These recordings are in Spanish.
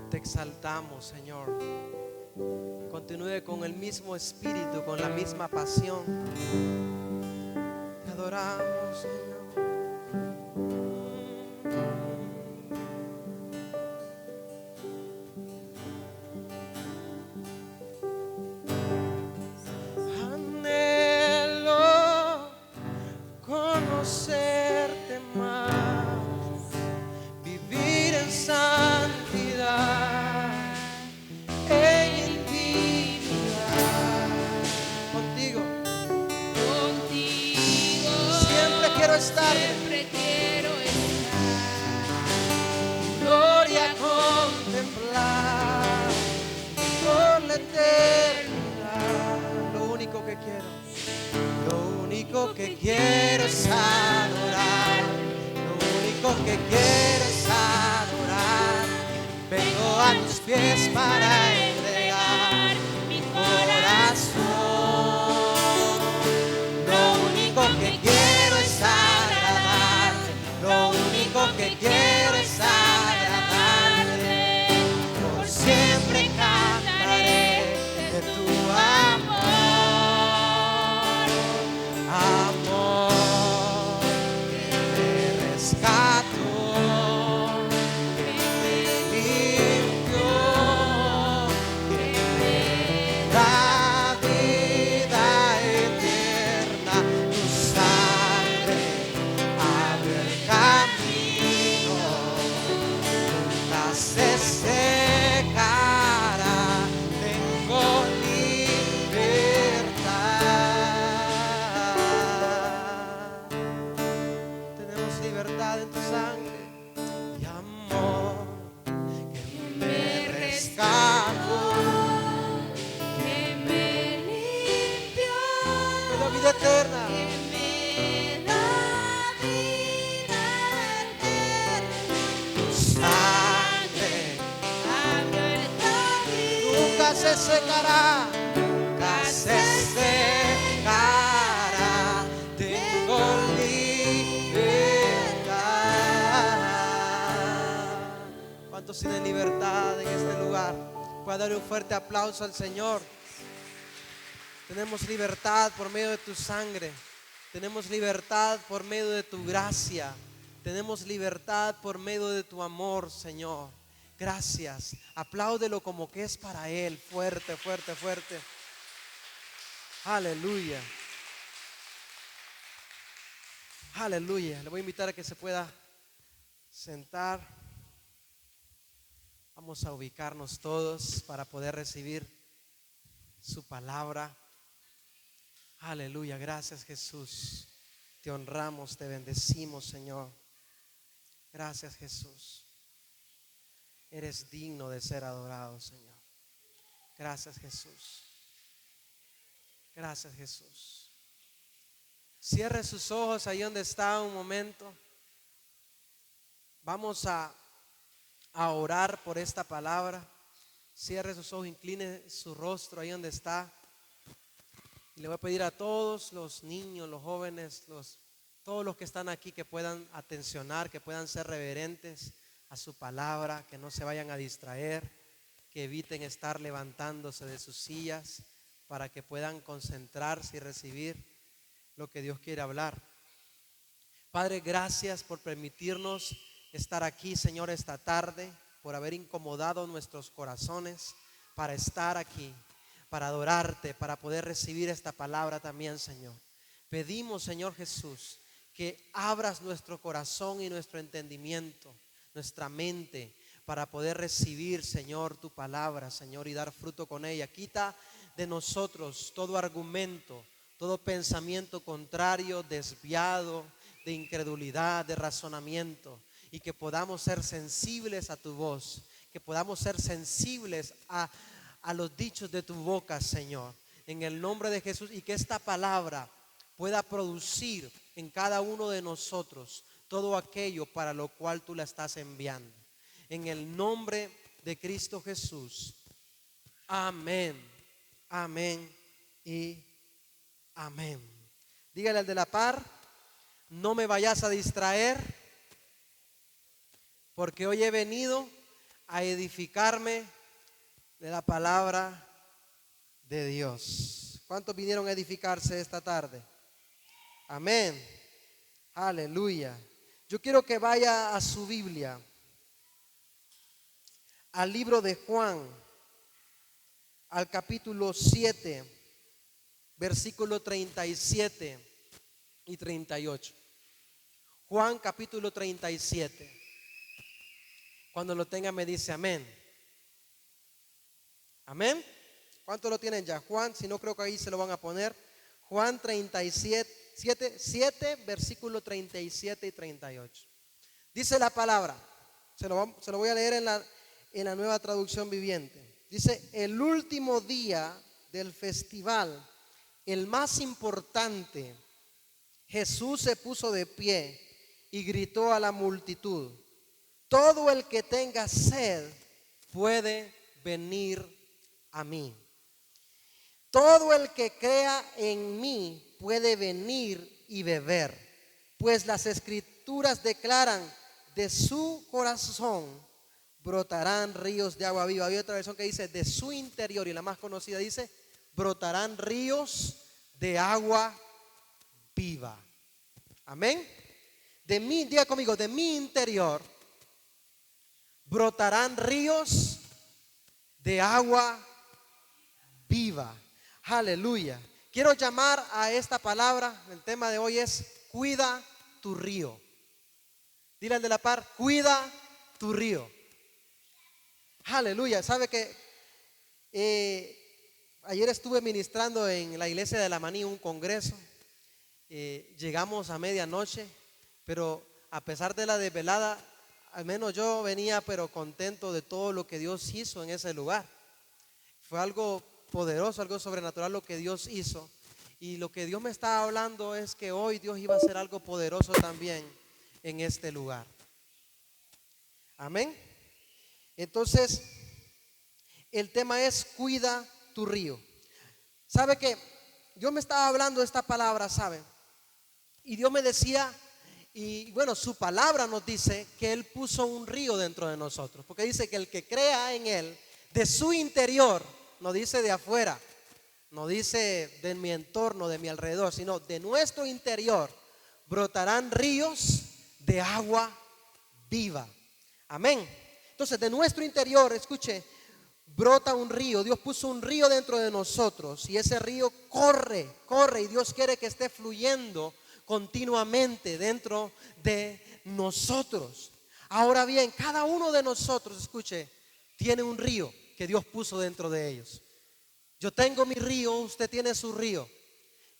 Te exaltamos, Señor. Continúe con el mismo espíritu, con la misma pasión. Te adoramos, Señor. Anhelo conocerte más, vivir en santidad, en intimidad contigo. Siempre quiero estar, gloria contemplar por la eternidad. Lo único que quiero es adorar. Lo único que quiero es adorar. Vengo a tus pies para entregar mi corazón. Lo único que quiero es agradarte. Lo único que quiero es agradarte. Por siempre cantaré de tu amor. Amor que me rescató, que me limpió, que me da vida eterna. Tu sangre abre el camino, nunca se secará. Tengo libertad. Tenemos libertad en tu sangre y amor que me rescató, Que me limpió, me da vida eterna. que me da vida eterna. Tu sangre Abrió el camino, nunca se secará, nunca se secará. Tengo libertad. ¿Cuántos tienen libertad en este lugar? Puede darle un fuerte aplauso al Señor. Tenemos libertad por medio de tu sangre. Tenemos libertad por medio de tu gracia. Tenemos libertad por medio de tu amor, Señor. Gracias. Apláudelo como que es para Él. Fuerte, fuerte, fuerte. Aleluya. Aleluya. Le voy a invitar a que se pueda sentar. Vamos a ubicarnos todos para poder recibir su palabra. Aleluya. Gracias, Jesús. Te honramos, te bendecimos, Señor. Gracias, Jesús. Eres digno de ser adorado, Señor. Gracias, Jesús. Gracias, Jesús. Cierre sus ojos ahí donde está un momento. Vamos a orar por esta palabra. Cierre sus ojos, incline su rostro ahí donde está. Y le voy a pedir a todos los niños, los jóvenes, todos los que están aquí que puedan atencionar, que puedan ser reverentes a su palabra, que no se vayan a distraer, que eviten estar levantándose de sus sillas para que puedan concentrarse y recibir lo que Dios quiere hablar. Padre, gracias por permitirnos estar aquí, Señor, esta tarde, por haber incomodado nuestros corazones para estar aquí, para adorarte, para poder recibir esta palabra también, Señor. Pedimos, Señor Jesús, que abras nuestro corazón y nuestro entendimiento, nuestra mente, para poder recibir, Señor, tu palabra, Señor, y dar fruto con ella. Quita de nosotros todo argumento, todo pensamiento contrario, desviado, de incredulidad, de razonamiento, y que podamos ser sensibles a tu voz, que podamos ser sensibles a los dichos de tu boca, Señor, en el nombre de Jesús, y que esta palabra pueda producir en cada uno de nosotros todo aquello para lo cual tú la estás enviando. En el nombre de Cristo Jesús. Amén. Amén y amén. Dígale al de la par: no me vayas a distraer, porque hoy he venido a edificarme de la palabra de Dios. ¿Cuántos vinieron a edificarse esta tarde? Amén. Aleluya. Yo quiero que vaya a su Biblia, al libro de Juan, al capítulo 7, versículo 37 y 38. Juan capítulo 37. Cuando lo tenga me dice amén. Amén. ¿Cuántos lo tienen ya? Juan, si no creo que ahí se lo van a poner. Juan 7, versículo 37 y 38. Dice la palabra, se lo voy a leer en la Nueva Traducción Viviente. Dice, el último día del festival, el más importante, Jesús se puso de pie y gritó a la multitud: todo el que tenga sed puede venir a mí. Todo el que crea en mí puede venir y beber, pues las escrituras declaran: de su corazón brotarán ríos de agua viva. Hay otra versión que dice de su interior, y la más conocida dice: brotarán ríos de agua viva. Amén. De mí, diga conmigo, de mi interior brotarán ríos de agua viva. Aleluya. Quiero llamar a esta palabra, el tema de hoy es: cuida tu río. Dile al de la par: cuida tu río. Aleluya. Sabe que ayer estuve ministrando en la iglesia de La Maní un congreso. Llegamos a medianoche, pero a pesar de la desvelada, al menos yo venía pero contento de todo lo que Dios hizo en ese lugar. Fue algo poderoso, algo sobrenatural lo que Dios hizo. Y lo que Dios me estaba hablando es que hoy Dios iba a hacer algo poderoso también en este lugar. Amén. Entonces, el tema es: cuida tu río. ¿Sabe que Dios me estaba hablando de esta palabra, sabe? Y Dios me decía, y bueno, su palabra nos dice que Él puso un río dentro de nosotros. Porque dice que el que crea en Él, de su interior, no dice de afuera, no dice de mi entorno, de mi alrededor, sino de nuestro interior, brotarán ríos de agua viva. Amén. Entonces, de nuestro interior, escuche, brota un río. Dios puso un río dentro de nosotros y ese río corre y Dios quiere que esté fluyendo continuamente dentro de nosotros. Ahora bien, cada uno de nosotros, escuche, tiene un río que Dios puso dentro de ellos. Yo tengo mi río, usted tiene su río.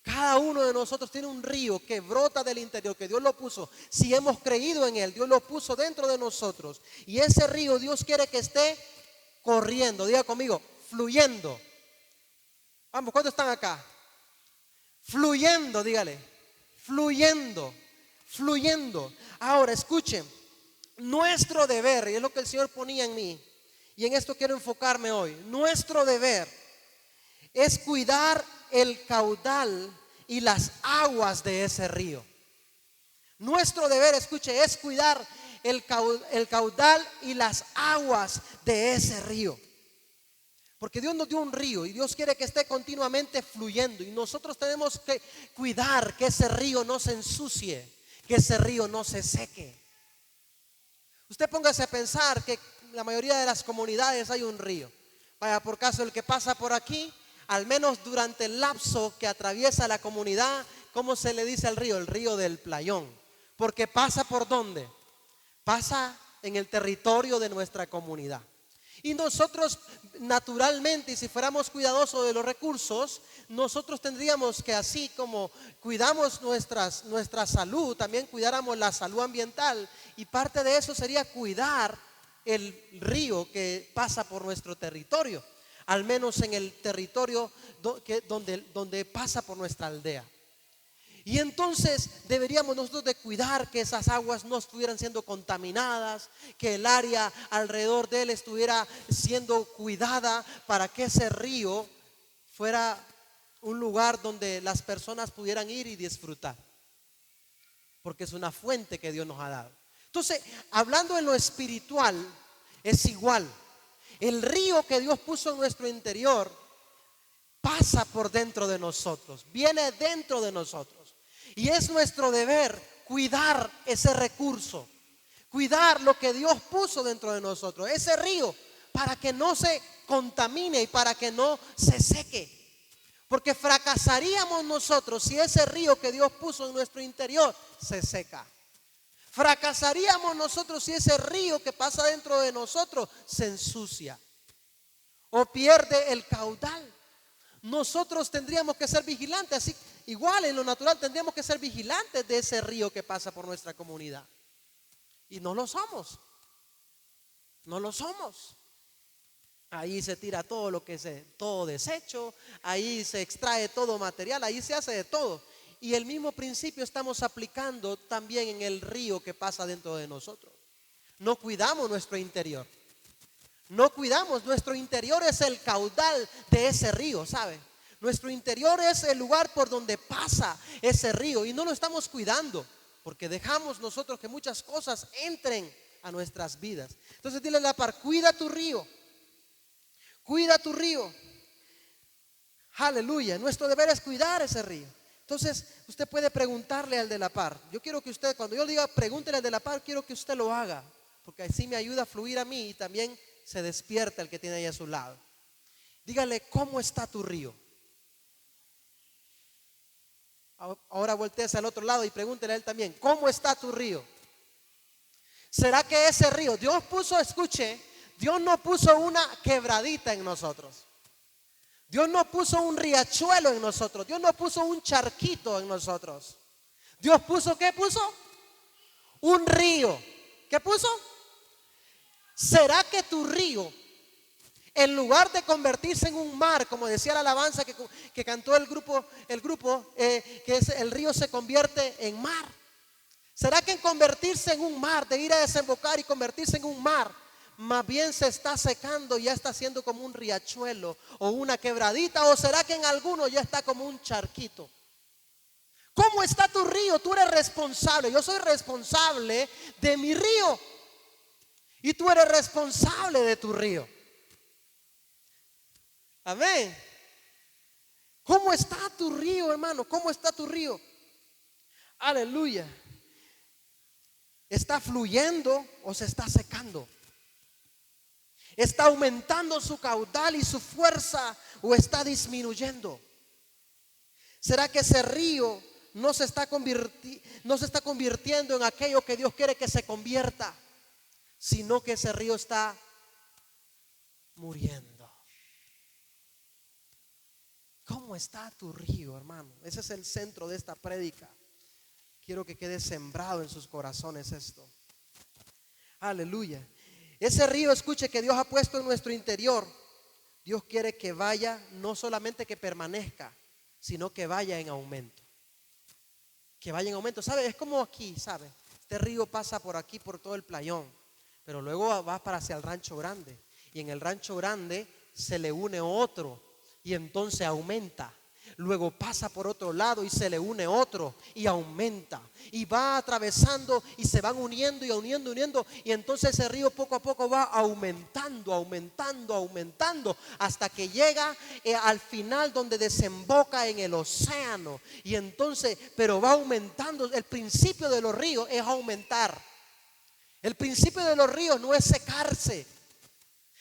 Cada uno de nosotros tiene un río que brota del interior, que Dios lo puso. Si hemos creído en Él, Dios lo puso dentro de nosotros. Y ese río Dios quiere que esté corriendo. Diga conmigo, fluyendo. Vamos, ¿cuántos están acá? Fluyendo, dígale. Fluyendo, fluyendo. Ahora, escuchen, nuestro deber, y es lo que el Señor ponía en mí, y en esto quiero enfocarme hoy. Nuestro deber es cuidar el caudal y las aguas de ese río. Nuestro deber, escuche, es cuidar el caudal y las aguas de ese río. Porque Dios nos dio un río y Dios quiere que esté continuamente fluyendo. Y nosotros tenemos que cuidar que ese río no se ensucie, que ese río no se seque. Usted póngase a pensar que la mayoría de las comunidades hay un río. Vaya, por caso el que pasa por aquí, al menos durante el lapso que atraviesa la comunidad, ¿cómo se le dice al río? El río del Playón. Porque pasa por ¿dónde? Pasa en el territorio de nuestra comunidad. Y nosotros naturalmente, y si fuéramos cuidadosos de los recursos, nosotros tendríamos que, así como cuidamos nuestra salud, también cuidáramos la salud ambiental. Y parte de eso sería cuidar el río que pasa por nuestro territorio, al menos en el territorio donde pasa por nuestra aldea. Y entonces deberíamos nosotros de cuidar que esas aguas no estuvieran siendo contaminadas, que el área alrededor de él estuviera siendo cuidada para que ese río fuera un lugar donde las personas pudieran ir y disfrutar, porque es una fuente que Dios nos ha dado. Entonces, hablando en lo espiritual, es igual. El río que Dios puso en nuestro interior pasa por dentro de nosotros, viene dentro de nosotros. Y es nuestro deber cuidar ese recurso, cuidar lo que Dios puso dentro de nosotros, ese río, para que no se contamine y para que no se seque. Porque fracasaríamos nosotros si ese río que Dios puso en nuestro interior se seca. Fracasaríamos nosotros si ese río que pasa dentro de nosotros se ensucia o pierde el caudal. Nosotros tendríamos que ser vigilantes, así igual en lo natural tendríamos que ser vigilantes de ese río que pasa por nuestra comunidad. Y no lo somos. No lo somos. Ahí se tira todo todo desecho, ahí se extrae todo material, ahí se hace de todo. Y el mismo principio estamos aplicando también en el río que pasa dentro de nosotros. No cuidamos nuestro interior. No cuidamos, nuestro interior es el caudal de ese río, ¿sabe? Nuestro interior es el lugar por donde pasa ese río y no lo estamos cuidando porque dejamos nosotros que muchas cosas entren a nuestras vidas. Entonces dile a la par, cuida tu río. Cuida tu río. Aleluya. Nuestro deber es cuidar ese río. Entonces usted puede preguntarle al de la par. Yo quiero que usted, cuando yo diga pregúntele al de la par, quiero que usted lo haga, porque así me ayuda a fluir a mí y también se despierta el que tiene ahí a su lado. Dígale, ¿cómo está tu río? Ahora volteese al otro lado y pregúntele a él también, ¿cómo está tu río? ¿Será que ese río, Dios puso, escuche, Dios no puso una quebradita en nosotros? Dios no puso un riachuelo en nosotros. Dios no puso un charquito en nosotros. Dios puso, ¿qué puso? Un río. ¿Qué puso? ¿Será que tu río, en lugar de convertirse en un mar, como decía la alabanza que cantó el grupo, que es el río se convierte en mar? ¿Será que en convertirse en un mar, de ir a desembocar y convertirse en un mar, más bien se está secando y ya está siendo como un riachuelo o una quebradita? ¿O será que en alguno ya está como un charquito? ¿Cómo está tu río? Tú eres responsable. Yo soy responsable de mi río y tú eres responsable de tu río. Amén. ¿Cómo está tu río, hermano? ¿Cómo está tu río? Aleluya. ¿Está fluyendo o se está secando? ¿Está aumentando su caudal y su fuerza o está disminuyendo? ¿Será que ese río no se está convirtiendo en aquello que Dios quiere que se convierta, sino que ese río está muriendo? ¿Cómo está tu río, hermano? Ese es el centro de esta prédica. Quiero que quede sembrado en sus corazones esto. Aleluya. Ese río, escuche, que Dios ha puesto en nuestro interior, Dios quiere que vaya, no solamente que permanezca, sino que vaya en aumento. Que vaya en aumento. ¿Sabe? Es como aquí, ¿sabe? Este río pasa por aquí, por todo el playón, pero luego va para hacia el Rancho Grande. Y en el Rancho Grande se le une otro y entonces aumenta. Luego pasa por otro lado y se le une otro y aumenta. Y va atravesando y se van uniendo y uniendo. Y entonces ese río poco a poco va aumentando, hasta que llega al final donde desemboca en el océano. Y entonces, pero va aumentando. El principio de los ríos es aumentar. El principio de los ríos no es secarse.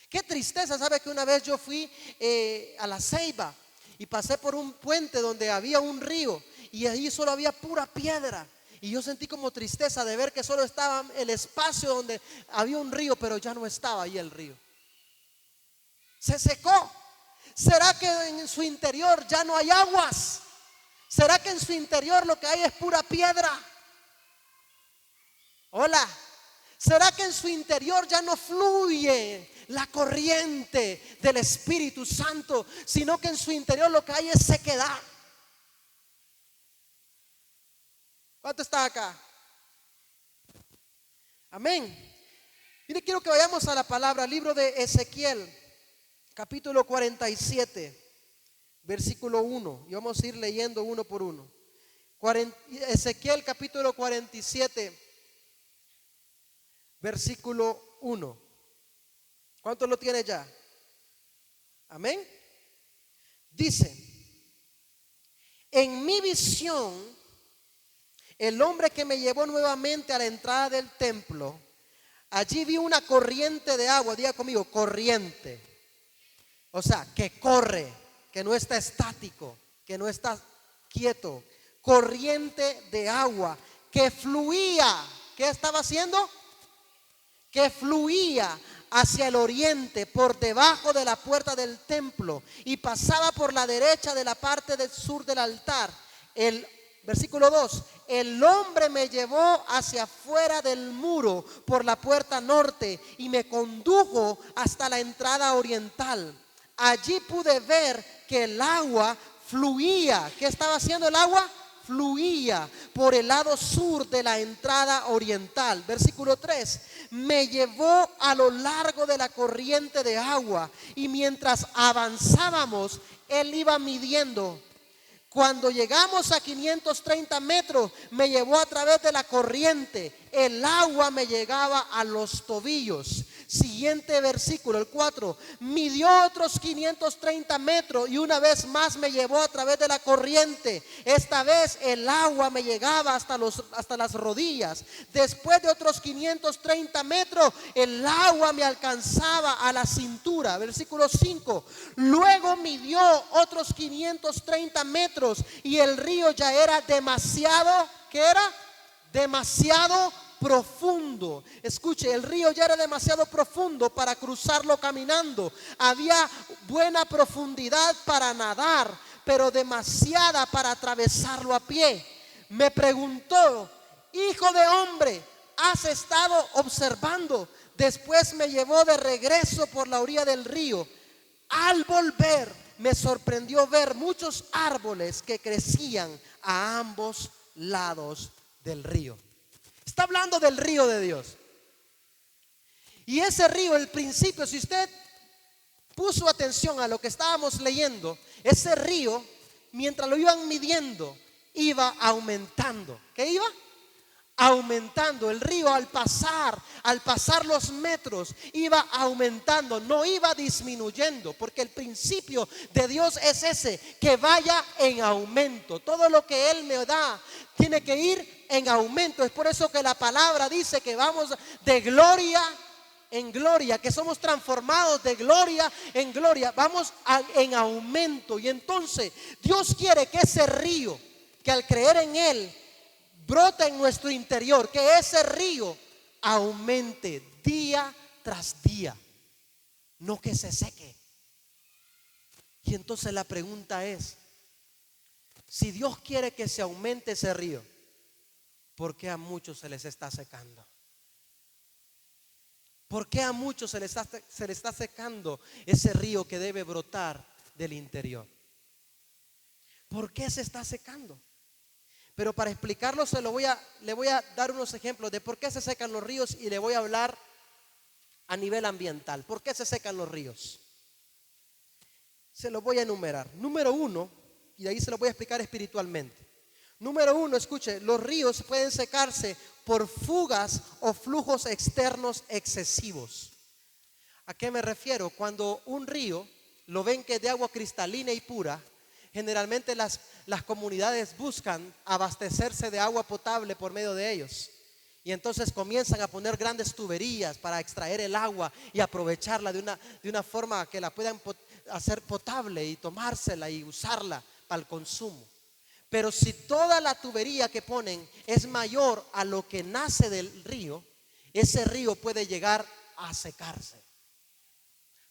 Qué tristeza, ¿sabe? Que una vez yo fui a La Ceiba y pasé por un puente donde había un río y ahí solo había pura piedra. Y yo sentí como tristeza de ver que solo estaba el espacio donde había un río, pero ya no estaba ahí el río. Se secó. ¿Será que en su interior ya no hay aguas? ¿Será que en su interior lo que hay es pura piedra? Hola. ¿Será que en su interior ya no fluye la corriente del Espíritu Santo, sino que en su interior lo que hay es sequedad? ¿Cuánto está acá? Amén. Mire, quiero que vayamos a la palabra, libro de Ezequiel, capítulo 47, versículo 1. Y vamos a ir leyendo uno por uno. Ezequiel capítulo 47, versículo 1. ¿Cuánto lo tiene ya? Amén. Dice, en mi visión, el hombre que me llevó nuevamente a la entrada del templo, allí vi una corriente de agua. Diga conmigo, corriente. O sea, que corre, que no está estático, que no está quieto. Corriente de agua que fluía. ¿Qué estaba haciendo? Que fluía hacia el oriente por debajo de la puerta del templo y pasaba por la derecha de la parte del sur del altar. El versículo 2, el hombre me llevó hacia afuera del muro por la puerta norte y me condujo hasta la entrada oriental. Allí pude ver que el agua fluía. ¿Qué estaba haciendo el agua? Fluía por el lado sur de la entrada oriental. Versículo 3, me llevó a lo largo de la corriente de agua y mientras avanzábamos, él iba midiendo. Cuando llegamos a 530 metros, me llevó a través de la corriente. El agua me llegaba a los tobillos. Siguiente versículo, el 4. Midió otros 530 metros y una vez más me llevó a través de la corriente. Esta vez el agua me llegaba hasta las rodillas. Después de otros 530 metros, el agua me alcanzaba a la cintura. Versículo 5. Luego midió otros 530 metros y el río ya era demasiado, ¿qué era? Demasiado profundo. Escuche, el río ya era demasiado profundo para cruzarlo caminando. Había buena profundidad para nadar, pero demasiada para atravesarlo a pie. Me preguntó, hijo de hombre, ¿has estado observando? Después me llevó de regreso por la orilla del río. Al volver me sorprendió ver muchos árboles que crecían a ambos lados del río. Está hablando del río de Dios. Y ese río, el principio, si usted puso atención a lo que estábamos leyendo, ese río, mientras lo iban midiendo, iba aumentando. ¿Qué iba? Aumentando. El río al pasar los metros iba aumentando, no iba disminuyendo, porque el principio de Dios es ese, que vaya en aumento. Todo lo que Él me da tiene que ir en aumento. Es por eso que la palabra dice que vamos de gloria en gloria, que somos transformados de gloria en gloria. Vamos en aumento. Y entonces Dios quiere que ese río, que al creer en Él brota en nuestro interior, que ese río aumente día tras día, no que se seque. Y entonces la pregunta es, si Dios quiere que se aumente ese río, ¿por qué a muchos se les está secando? ¿Por qué a muchos se les está secando ese río que debe brotar del interior? ¿Por qué se está secando? Pero para explicarlo le voy a dar unos ejemplos de por qué se secan los ríos y le voy a hablar a nivel ambiental. ¿Por qué se secan los ríos? Se los voy a enumerar. Número 1, y de ahí se los voy a explicar espiritualmente. Número 1, escuche, los ríos pueden secarse por fugas o flujos externos excesivos. ¿A qué me refiero? Cuando un río lo ven que es de agua cristalina y pura, generalmente las comunidades buscan abastecerse de agua potable por medio de ellos. Y entonces comienzan a poner grandes tuberías para extraer el agua y aprovecharla de una forma que la puedan hacer potable y tomársela y usarla para el consumo. Pero si toda la tubería que ponen es mayor a lo que nace del río, ese río puede llegar a secarse.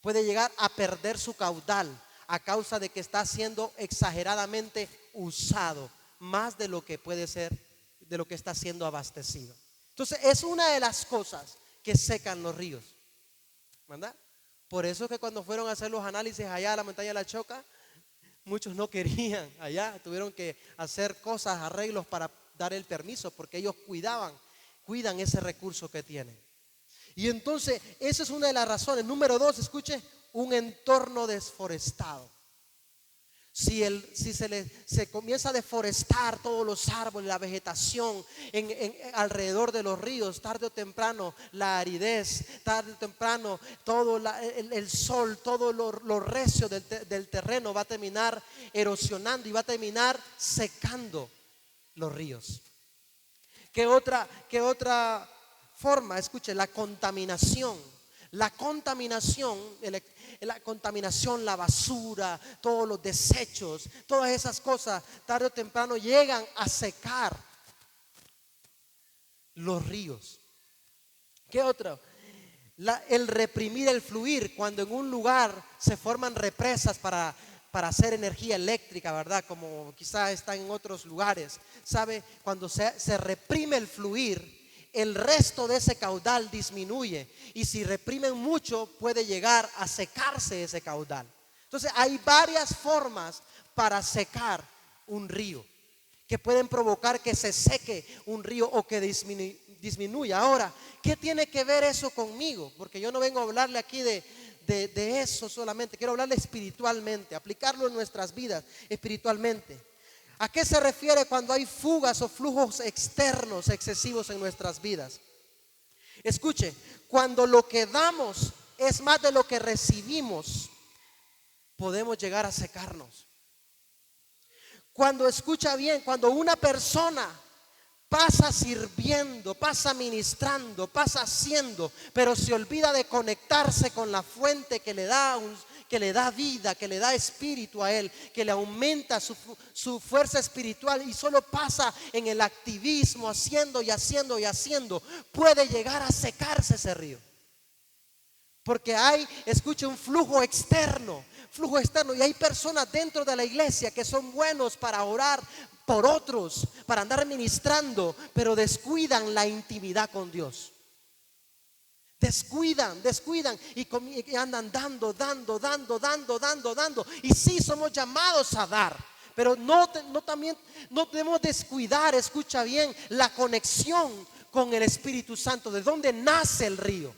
Puede llegar a perder su caudal a causa de que está siendo exageradamente usado, más de lo que puede ser, de lo que está siendo abastecido. Entonces es una de las cosas que secan los ríos, ¿verdad? Por eso es que cuando fueron a hacer los análisis allá a la montaña de la Choca, muchos no querían allá, tuvieron que hacer cosas, arreglos para dar el permiso, porque ellos cuidan ese recurso que tienen. Y entonces esa es una de las razones. Número 2, escuche, un entorno desforestado. Se comienza a deforestar todos los árboles, la vegetación alrededor de los ríos, tarde o temprano la aridez, tarde o temprano todo el sol, todo lo recio del terreno va a terminar erosionando y va a terminar secando los ríos. ¿Qué otra forma? Escuche, la contaminación. La contaminación, la basura, todos los desechos, todas esas cosas, tarde o temprano llegan a secar los ríos. ¿Qué otro? El reprimir el fluir, cuando en un lugar se forman represas para hacer energía eléctrica, ¿verdad? Como quizá están en otros lugares. ¿Sabe? Cuando se reprime el fluir, el resto de ese caudal disminuye, y si reprimen mucho puede llegar a secarse ese caudal. Entonces hay varias formas para secar un río que pueden provocar que se seque un río o que disminuya. Ahora, ¿qué tiene que ver eso conmigo? Porque yo no vengo a hablarle aquí de eso solamente, quiero hablarle espiritualmente, aplicarlo en nuestras vidas espiritualmente. ¿A qué se refiere cuando hay fugas o flujos externos excesivos en nuestras vidas? Escuche, cuando lo que damos es más de lo que recibimos, podemos llegar a secarnos. Cuando, escucha bien, cuando una persona pasa sirviendo, pasa ministrando, pasa haciendo, pero se olvida de conectarse con la fuente que le da vida, que le da espíritu a él, que le aumenta su fuerza espiritual, y solo pasa en el activismo, haciendo y haciendo y haciendo, puede llegar a secarse ese río. Porque escuche, un flujo externo, y hay personas dentro de la iglesia que son buenos para orar por otros, para andar ministrando, pero descuidan la intimidad con Dios. Descuidan y andan dando. Y sí, somos llamados a dar, pero no debemos descuidar, escucha bien, la conexión con el Espíritu Santo. ¿De dónde nace el río?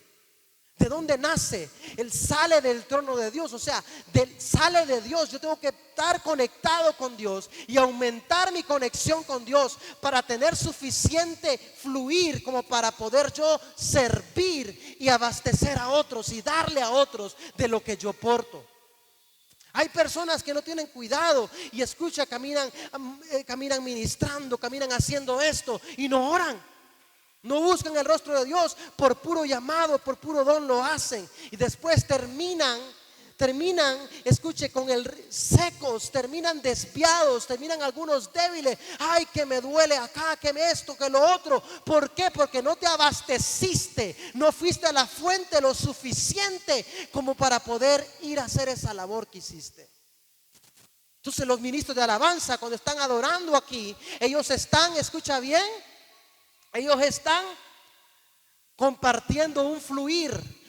¿De dónde nace? Él sale del trono de Dios, o sea, sale de Dios. Yo tengo que estar conectado con Dios y aumentar mi conexión con Dios para tener suficiente fluir como para poder yo servir y abastecer a otros y darle a otros de lo que yo porto. Hay personas que no tienen cuidado y escucha, caminan ministrando, caminan haciendo esto y no oran. No buscan el rostro de Dios, por puro llamado, por puro don lo hacen, y después terminan, escuche, con secos, terminan desviados, terminan algunos débiles. Ay, que me duele acá, que esto, que lo otro. ¿Por qué? Porque no te abasteciste, no fuiste a la fuente lo suficiente como para poder ir a hacer esa labor que hiciste. Entonces los ministros de alabanza, cuando están adorando aquí, ellos están, escucha bien, ellos están compartiendo un fluir.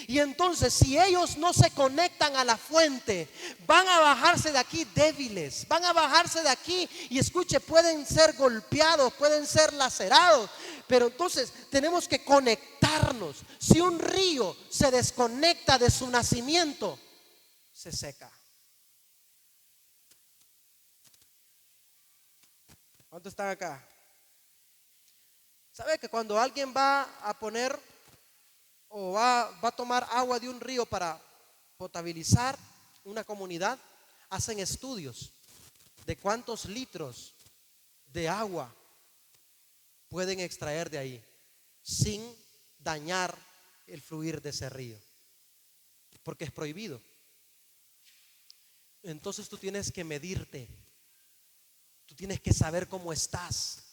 Y entonces, si ellos no se conectan a la fuente, van a bajarse de aquí débiles, van a bajarse de aquí y escuche, pueden ser golpeados, pueden ser lacerados. Pero entonces tenemos que conectarnos. Si un río se desconecta de su nacimiento, se seca. ¿Cuántos están acá? ¿Sabe que cuando alguien va a poner o va a tomar agua de un río para potabilizar una comunidad, hacen estudios de cuántos litros de agua pueden extraer de ahí sin dañar el fluir de ese río? Porque es prohibido. Entonces tú tienes que medirte, tú tienes que saber cómo estás.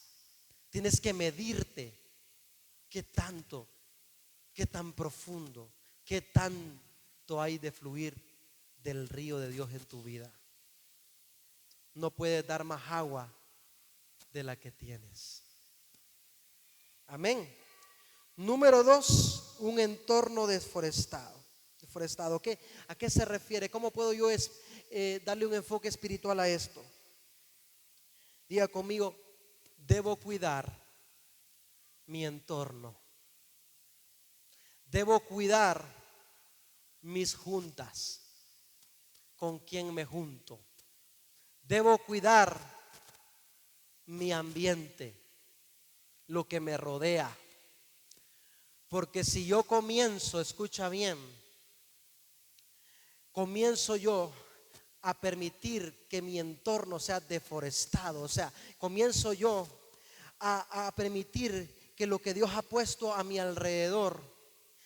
Tienes que medirte qué tanto, qué tan profundo, qué tanto hay de fluir del río de Dios en tu vida. No puedes dar más agua de la que tienes. Amén. Número 2, un entorno deforestado. ¿A qué se refiere? ¿Cómo puedo yo darle un enfoque espiritual a esto? Diga conmigo: debo cuidar mi entorno. Debo cuidar mis juntas. con quién me junto. Debo cuidar mi ambiente, lo que me rodea. Porque si yo comienzo, escucha bien, comienzo yo a permitir que mi entorno sea deforestado, o sea, comienzo yo a permitir que lo que Dios ha puesto a mi alrededor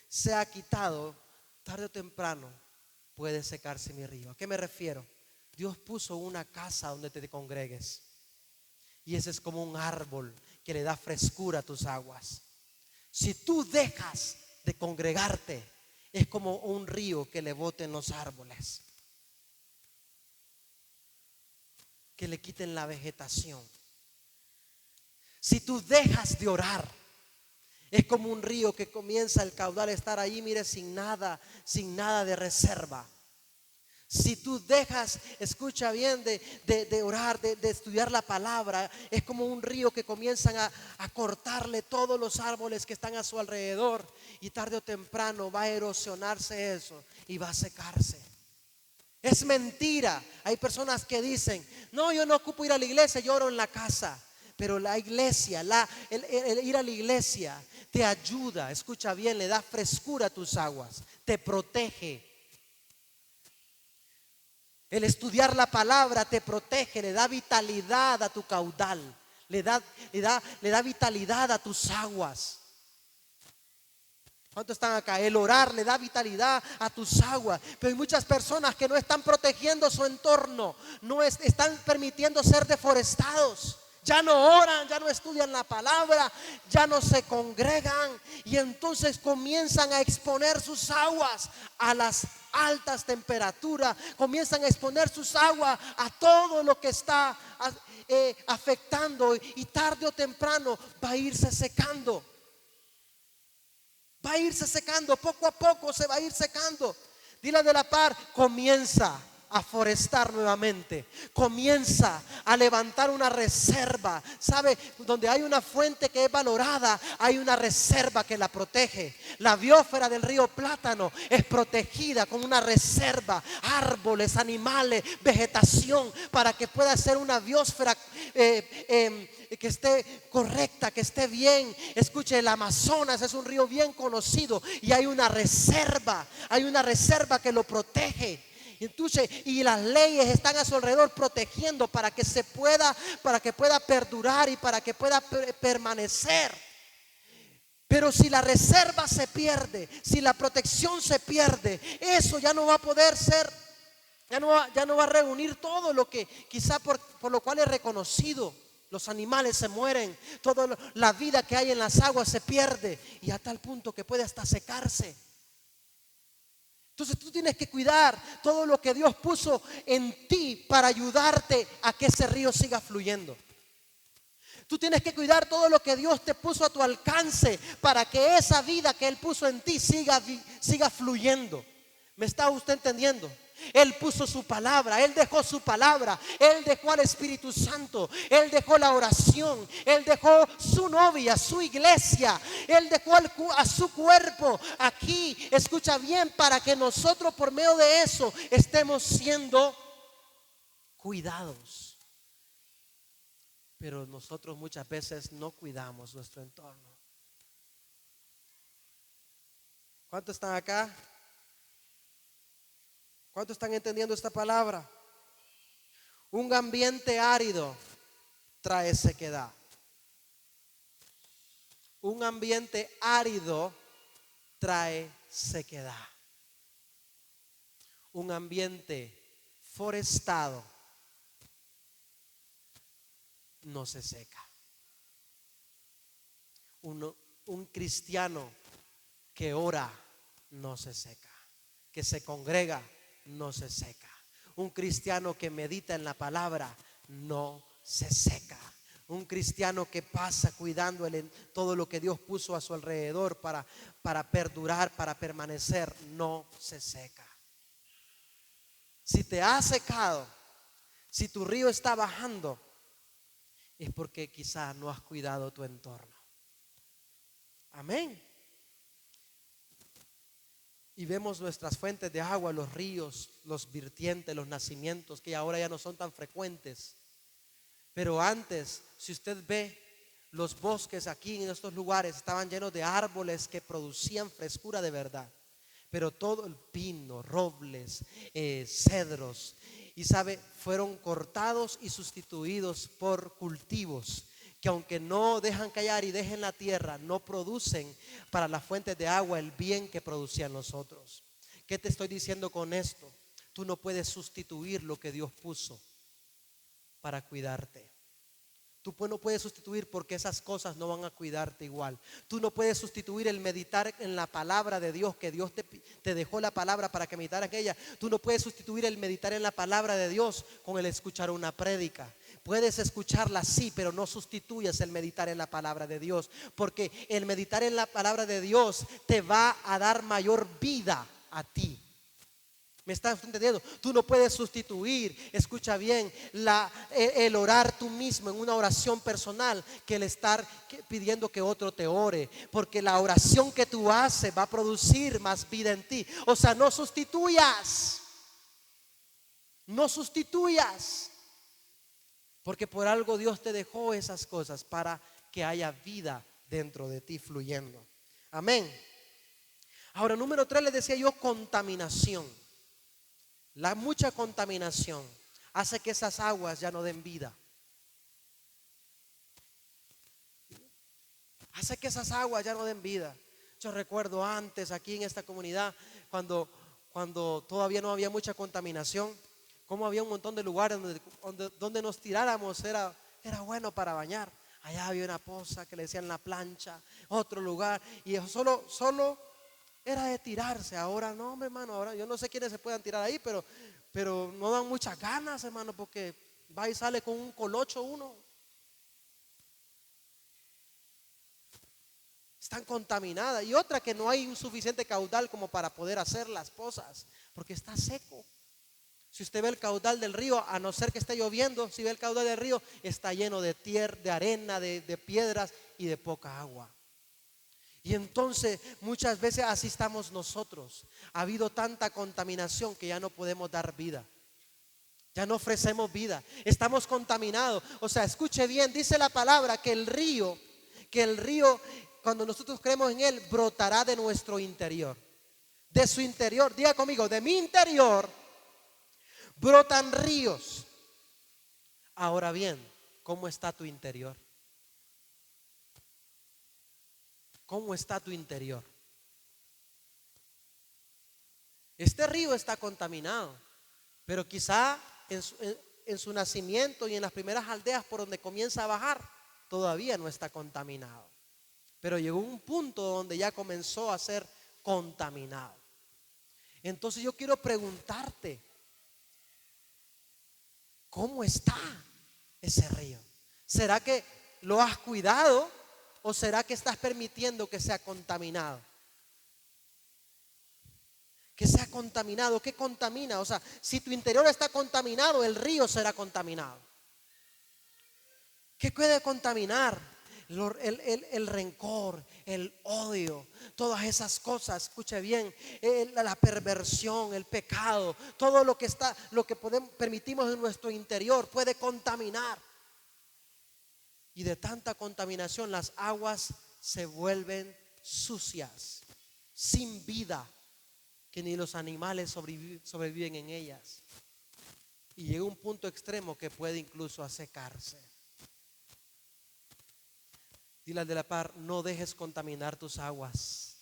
sea quitado, tarde o temprano puede secarse mi río. ¿A qué me refiero? Dios puso una casa donde te congregues, y ese es como un árbol que le da frescura a tus aguas. Si tú dejas de congregarte, es como un río que le boten los árboles, que le quiten la vegetación. Si tú dejas de orar, es como un río que comienza el caudal a estar ahí, mire, sin nada de reserva. Si tú dejas, escucha bien, de orar, de estudiar la palabra, es como un río que comienzan a cortarle todos los árboles que están a su alrededor, y tarde o temprano va a erosionarse eso y va a secarse. Es mentira. Hay personas que dicen: no, yo no ocupo ir a la iglesia, yo oro en la casa. Pero la iglesia, el ir a la iglesia te ayuda, escucha bien, le da frescura a tus aguas, te protege. El estudiar la palabra te protege, le da vitalidad a tu caudal, le da vitalidad a tus aguas. ¿Cuántos están acá? El orar le da vitalidad a tus aguas. Pero hay muchas personas que no están protegiendo su entorno, están permitiendo ser deforestados. Ya no oran, ya no estudian la palabra, ya no se congregan, y entonces comienzan a exponer sus aguas a las altas temperaturas, comienzan a exponer sus aguas a todo lo que está afectando, y tarde o temprano va a irse secando. Va a irse secando, poco a poco se va a ir secando. Dile de la par: comienza a forestar nuevamente, comienza a levantar una reserva. ¿Sabe? Donde hay una fuente que es valorada, hay una reserva que la protege. La biosfera del río Plátano es protegida con una reserva, árboles, animales, vegetación, para que pueda ser una biosfera que esté correcta, que esté bien. Escuche, el Amazonas es un río bien conocido, y hay una reserva que lo protege. Entonces, y las leyes están a su alrededor protegiendo para que pueda perdurar y para que pueda permanecer. Pero si la reserva se pierde, si la protección se pierde, eso ya no va a poder ser, ya no va a reunir todo lo que quizá por lo cual es reconocido. Los animales se mueren, toda la vida que hay en las aguas se pierde, y a tal punto que puede hasta secarse. Entonces tú tienes que cuidar todo lo que Dios puso en ti para ayudarte a que ese río siga fluyendo. Tú tienes que cuidar todo lo que Dios te puso a tu alcance para que esa vida que Él puso en ti siga fluyendo. ¿Me está usted entendiendo? Él puso su palabra, Él dejó su palabra, Él dejó al Espíritu Santo, Él dejó la oración, Él dejó su novia, su iglesia, Él dejó a su cuerpo aquí, escucha bien, para que nosotros por medio de eso estemos siendo cuidados. Pero nosotros muchas veces no cuidamos nuestro entorno. ¿Cuántos están acá? ¿Cuántos están entendiendo esta palabra? Un ambiente árido trae sequedad. Un ambiente árido trae sequedad. Un ambiente forestado no se seca. Un cristiano que ora no se seca, que se congrega no se seca. Un cristiano que medita en la palabra no se seca. Un cristiano que pasa cuidando todo lo que Dios puso a su alrededor para perdurar, para permanecer, no se seca. Si te has secado, si tu río está bajando, es porque quizás no has cuidado tu entorno. Amén. y vemos nuestras fuentes de agua, los ríos, los vertientes, los nacimientos, que ahora ya no son tan frecuentes. Pero antes, si usted ve, los bosques aquí en estos lugares estaban llenos de árboles que producían frescura de verdad. Pero todo el pino, robles, cedros, y sabe, fueron cortados y sustituidos por cultivos que aunque no dejan callar y dejen la tierra, no producen para las fuentes de agua el bien que producían los otros. ¿Qué te estoy diciendo con esto? Tú no puedes sustituir lo que Dios puso para cuidarte. Tú no puedes sustituir porque esas cosas no van a cuidarte igual. Tú no puedes sustituir el meditar en la palabra de Dios, que Dios te dejó la palabra para que meditaras en ella. Tú no puedes sustituir el meditar en la palabra de Dios con el escuchar una prédica. Puedes escucharla sí, pero no sustituyas el meditar en la palabra de Dios, porque el meditar en la palabra de Dios te va a dar mayor vida a ti. ¿Me estás entendiendo? Tú no puedes sustituir, escucha bien, el orar tú mismo en una oración personal que el estar pidiendo que otro te ore, porque la oración que tú haces va a producir más vida en ti. O sea, no sustituyas, porque por algo Dios te dejó esas cosas para que haya vida dentro de ti fluyendo. Amén. Ahora, número 3, les decía yo, contaminación. La mucha contaminación hace que esas aguas ya no den vida. Hace que esas aguas ya no den vida. Yo recuerdo antes aquí en esta comunidad, cuando todavía no había mucha contaminación, como había un montón de lugares donde nos tiráramos, era bueno para bañar. Allá había una poza que le decían la plancha, otro lugar, y eso solo era de tirarse. Ahora no, mi hermano, ahora yo no sé quiénes se puedan tirar ahí, pero no dan muchas ganas, hermano, porque va y sale con un colocho uno. Están contaminadas. Y otra, que no hay un suficiente caudal como para poder hacer las pozas, porque está seco. Si usted ve el caudal del río, a no ser que esté lloviendo, si ve el caudal del río, está lleno de tierra, de arena, de piedras y de poca agua. Y entonces muchas veces así estamos nosotros. Ha habido tanta contaminación que ya no podemos dar vida. Ya no ofrecemos vida. Estamos contaminados. O sea, escuche bien, dice la palabra que el río, cuando nosotros creemos en él, brotará de nuestro interior. De su interior, diga conmigo, de mi interior brotan ríos. Ahora bien, ¿cómo está tu interior? ¿Cómo está tu interior? Este río está contaminado, pero quizá en su nacimiento y en las primeras aldeas por donde comienza a bajar, todavía no está contaminado. Pero llegó un punto donde ya comenzó a ser contaminado. Entonces yo quiero preguntarte, ¿cómo está ese río? ¿Será que lo has cuidado? ¿O será que estás permitiendo que sea contaminado? Que sea contaminado. ¿Qué contamina? O sea, si tu interior está contaminado, el río será contaminado. ¿Qué puede contaminar? El rencor, el odio, todas esas cosas, escuche bien, la perversión, el pecado, todo lo que permitimos en nuestro interior puede contaminar. Y de tanta contaminación las aguas se vuelven sucias, sin vida, que ni los animales sobreviven en ellas. Y llega un punto extremo que puede incluso secarse. Dile al de la par, no dejes contaminar tus aguas.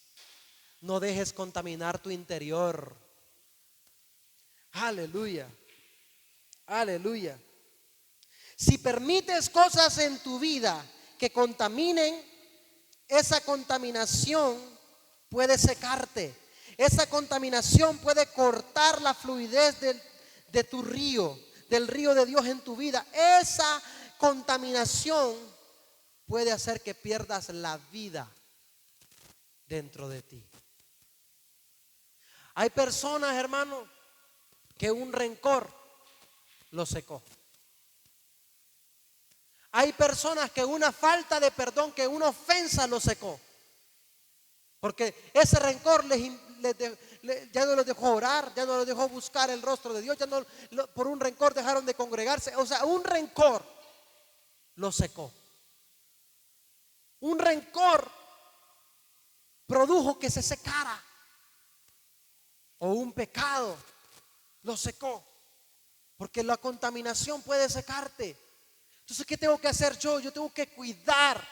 No dejes contaminar tu interior. Aleluya. Aleluya. Si permites cosas en tu vida que contaminen, esa contaminación puede secarte. Esa contaminación puede cortar la fluidez de tu río, del río de Dios en tu vida. Esa contaminación puede hacer que pierdas la vida dentro de ti. Hay personas, hermano, que un rencor lo secó. Hay personas que una falta de perdón, que una ofensa lo secó. Porque ese rencor ya no los dejó orar, ya no los dejó buscar el rostro de Dios, ya no, por un rencor dejaron de congregarse. O sea, un rencor los secó. Un rencor produjo que se secara. O un pecado lo secó. Porque la contaminación puede secarte. Entonces, ¿qué tengo que hacer yo? Yo tengo que cuidar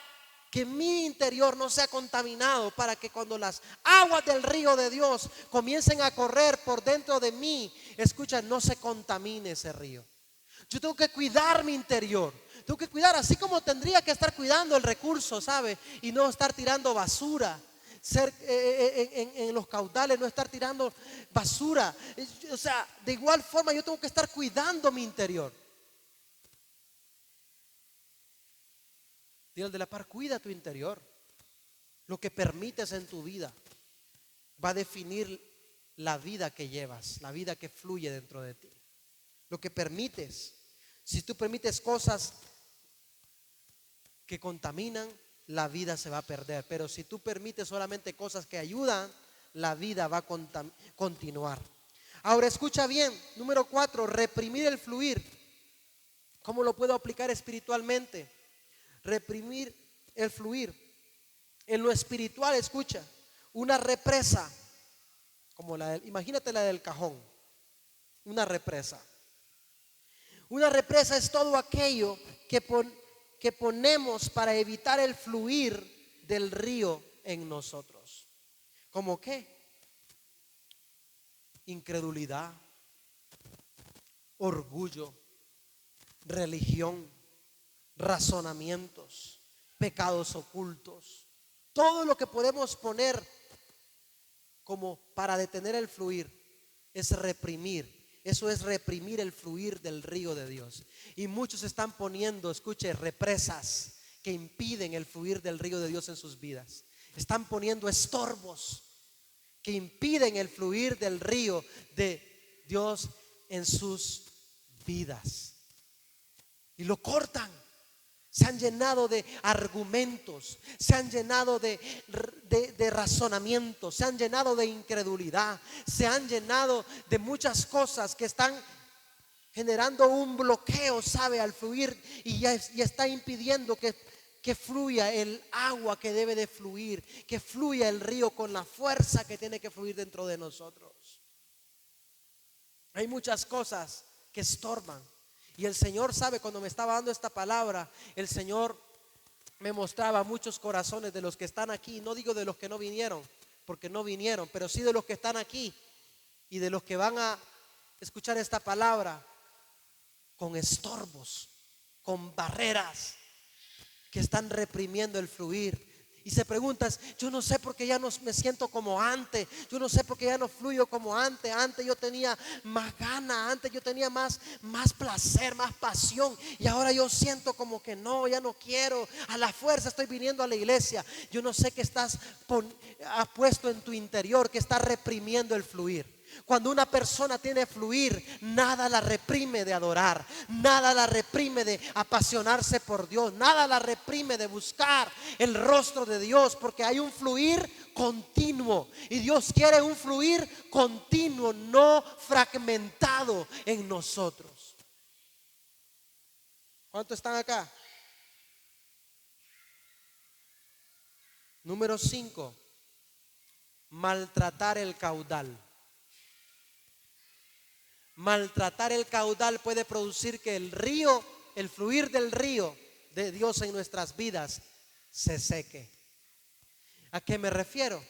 que mi interior no sea contaminado, para que cuando las aguas del río de Dios comiencen a correr por dentro de mí, escucha, no se contamine ese río. Yo tengo que cuidar mi interior. Tengo que cuidar, así como tendría que estar cuidando el recurso, ¿sabe? Y no estar tirando basura. En los caudales, no estar tirando basura. O sea, de igual forma yo tengo que estar cuidando mi interior. Dios de la par, cuida tu interior. Lo que permites en tu vida va a definir la vida que llevas, la vida que fluye dentro de ti. Lo que permites. Si tú permites cosas que contaminan, la vida se va a perder. Pero si tú permites solamente cosas que ayudan, la vida va a continuar. Ahora escucha bien, número 4, reprimir el fluir. ¿Cómo lo puedo aplicar espiritualmente? Reprimir el fluir. En lo espiritual, escucha, una represa, como imagínate la del cajón, una represa. Una represa es todo aquello que ponemos para evitar el fluir del río en nosotros. ¿Cómo qué? Incredulidad, orgullo, religión, razonamientos, pecados ocultos. Todo lo que podemos poner como para detener el fluir es reprimir. Eso es reprimir el fluir del río de Dios. Y muchos están poniendo, escuche, represas que impiden el fluir del río de Dios en sus vidas. Están poniendo estorbos que impiden el fluir del río de Dios en sus vidas. Y lo cortan. Se han llenado de argumentos, se han llenado de razonamientos, se han llenado de incredulidad, se han llenado de muchas cosas que están generando un bloqueo, ¿sabe? Al fluir, y ya está impidiendo que fluya el agua que debe de fluir, que fluya el río con la fuerza que tiene que fluir dentro de nosotros. Hay muchas cosas que estorban. Y el Señor sabe, cuando me estaba dando esta palabra, el Señor me mostraba muchos corazones de los que están aquí. No digo de los que no vinieron, porque no vinieron, pero sí de los que están aquí y de los que van a escuchar esta palabra, con estorbos, con barreras que están reprimiendo el fluir. Y se preguntan, yo no sé por qué ya no me siento como antes, yo no sé por qué ya no fluyo como antes. Antes yo tenía más ganas, antes yo tenía más placer, más pasión, y ahora yo siento como que no, ya no quiero, a la fuerza estoy viniendo a la iglesia. Yo no sé qué has puesto en tu interior que está reprimiendo el fluir. Cuando una persona tiene fluir, nada la reprime de adorar, nada la reprime de apasionarse por Dios, nada la reprime de buscar el rostro de Dios, porque hay un fluir continuo, y Dios quiere un fluir continuo, no fragmentado en nosotros. ¿Cuántos están acá? Número 5, maltratar el caudal. Maltratar el caudal puede producir que el río, el fluir del río de Dios en nuestras vidas se seque. ¿A qué me refiero?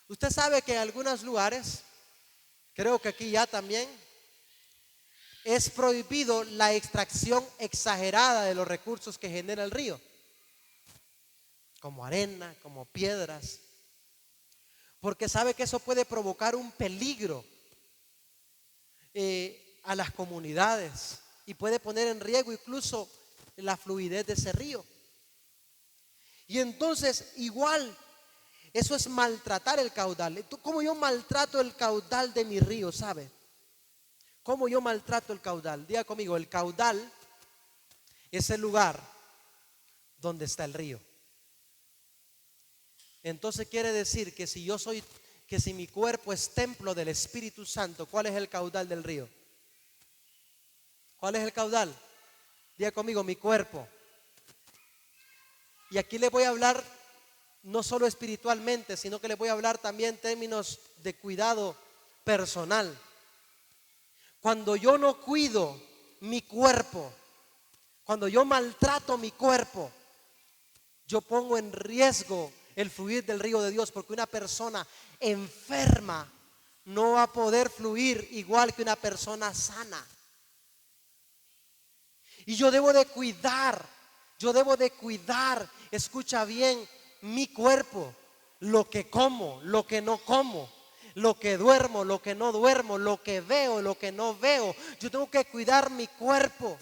Usted sabe que en algunos lugares, creo que aquí ya también, es prohibido la extracción exagerada de los recursos que genera el río, como arena, como piedras, porque sabe que eso puede provocar un peligro a las comunidades y puede poner en riesgo incluso la fluidez de ese río. Y entonces igual eso es maltratar el caudal. ¿Cómo yo maltrato el caudal de mi río? ¿Sabe? ¿Cómo yo maltrato el caudal? Diga conmigo, el caudal es el lugar donde está el río. Entonces quiere decir que si que si mi cuerpo es templo del Espíritu Santo, ¿cuál es el caudal del río? ¿Cuál es el caudal? Diga conmigo, mi cuerpo. Y aquí les voy a hablar no solo espiritualmente, sino que les voy a hablar también en términos de cuidado personal. Cuando yo no cuido mi cuerpo, cuando yo maltrato mi cuerpo, yo pongo en riesgo el fluir del río de Dios, porque una persona enferma no va a poder fluir igual que una persona sana. Y yo debo de cuidar, escucha bien, mi cuerpo, lo que como, lo que no como, lo que duermo, lo que no duermo, lo que veo, lo que no veo. Yo tengo que cuidar mi cuerpo,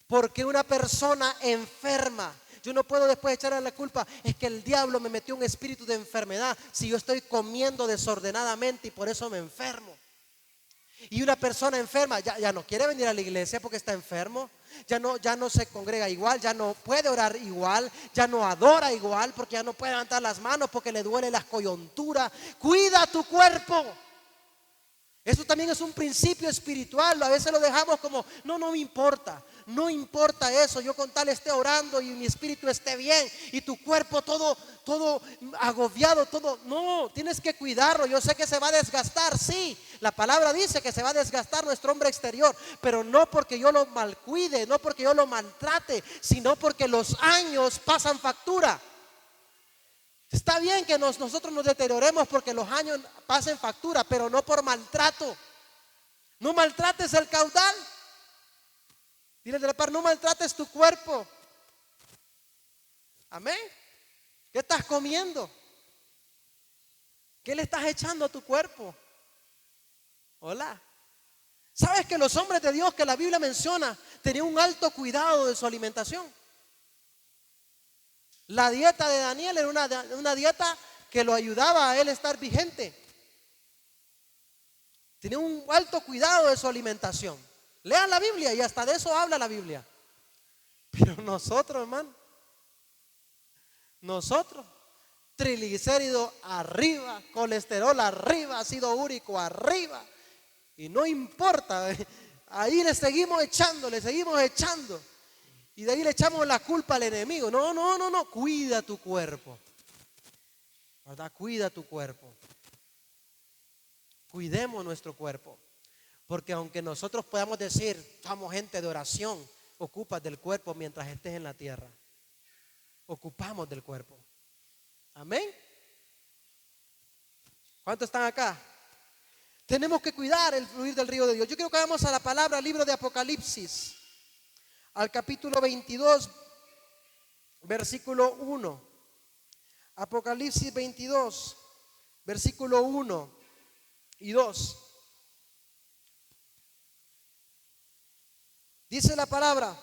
porque una persona enferma, yo no puedo después echarle la culpa, es que el diablo me metió un espíritu de enfermedad si yo estoy comiendo desordenadamente y por eso me enfermo. Y una persona enferma ya no quiere venir a la iglesia porque está enfermo, ya no se congrega igual, ya no puede orar igual, ya no adora igual, porque ya no puede levantar las manos porque le duele la coyuntura. Cuida tu cuerpo. Eso también es un principio espiritual. A veces lo dejamos como, no me importa. No importa eso, yo con tal esté orando y mi espíritu esté bien y tu cuerpo todo agobiado, todo. No, tienes que cuidarlo. Yo sé que se va a desgastar, sí. La palabra dice que se va a desgastar nuestro hombre exterior, pero no porque yo lo malcuide, no porque yo lo maltrate, sino porque los años pasan factura. Está bien que nosotros nos deterioremos porque los años pasen factura, pero no por maltrato. No maltrates el caudal. Dile de la par, no maltrates tu cuerpo. Amén. ¿Qué estás comiendo? ¿Qué le estás echando a tu cuerpo? Hola. ¿Sabes que los hombres de Dios que la Biblia menciona tenían un alto cuidado de su alimentación? La dieta de Daniel era una dieta que lo ayudaba a él a estar vigente. Tenía un alto cuidado de su alimentación. Lean la Biblia y hasta de eso habla la Biblia. Pero nosotros, hermano, triglicéridos arriba, colesterol arriba, ácido úrico arriba. Y no importa, ahí le seguimos echando. Y de ahí le echamos la culpa al enemigo. No, cuida tu cuerpo. ¿Verdad? Cuida tu cuerpo. Cuidemos nuestro cuerpo. Porque aunque nosotros podamos decir, somos gente de oración, ocupas del cuerpo mientras estés en la tierra. Ocupamos del cuerpo. Amén. ¿Cuántos están acá? Tenemos que cuidar el fluir del río de Dios. Yo quiero que vayamos a la palabra, al libro de Apocalipsis, al capítulo 22, versículo 1. Apocalipsis 22, versículo 1 y 2. Dice la palabra: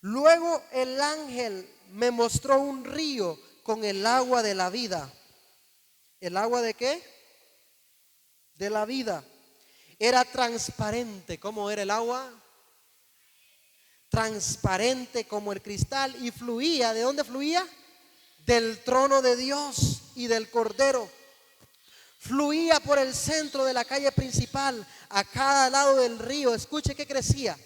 luego el ángel me mostró un río con el agua de la vida. ¿El agua de qué? De la vida. Era transparente. ¿Cómo era el agua? Transparente como el cristal, y fluía. ¿De dónde fluía? Del trono de Dios y del Cordero. Fluía por el centro de la calle principal, a cada lado del río. Escuche que crecía.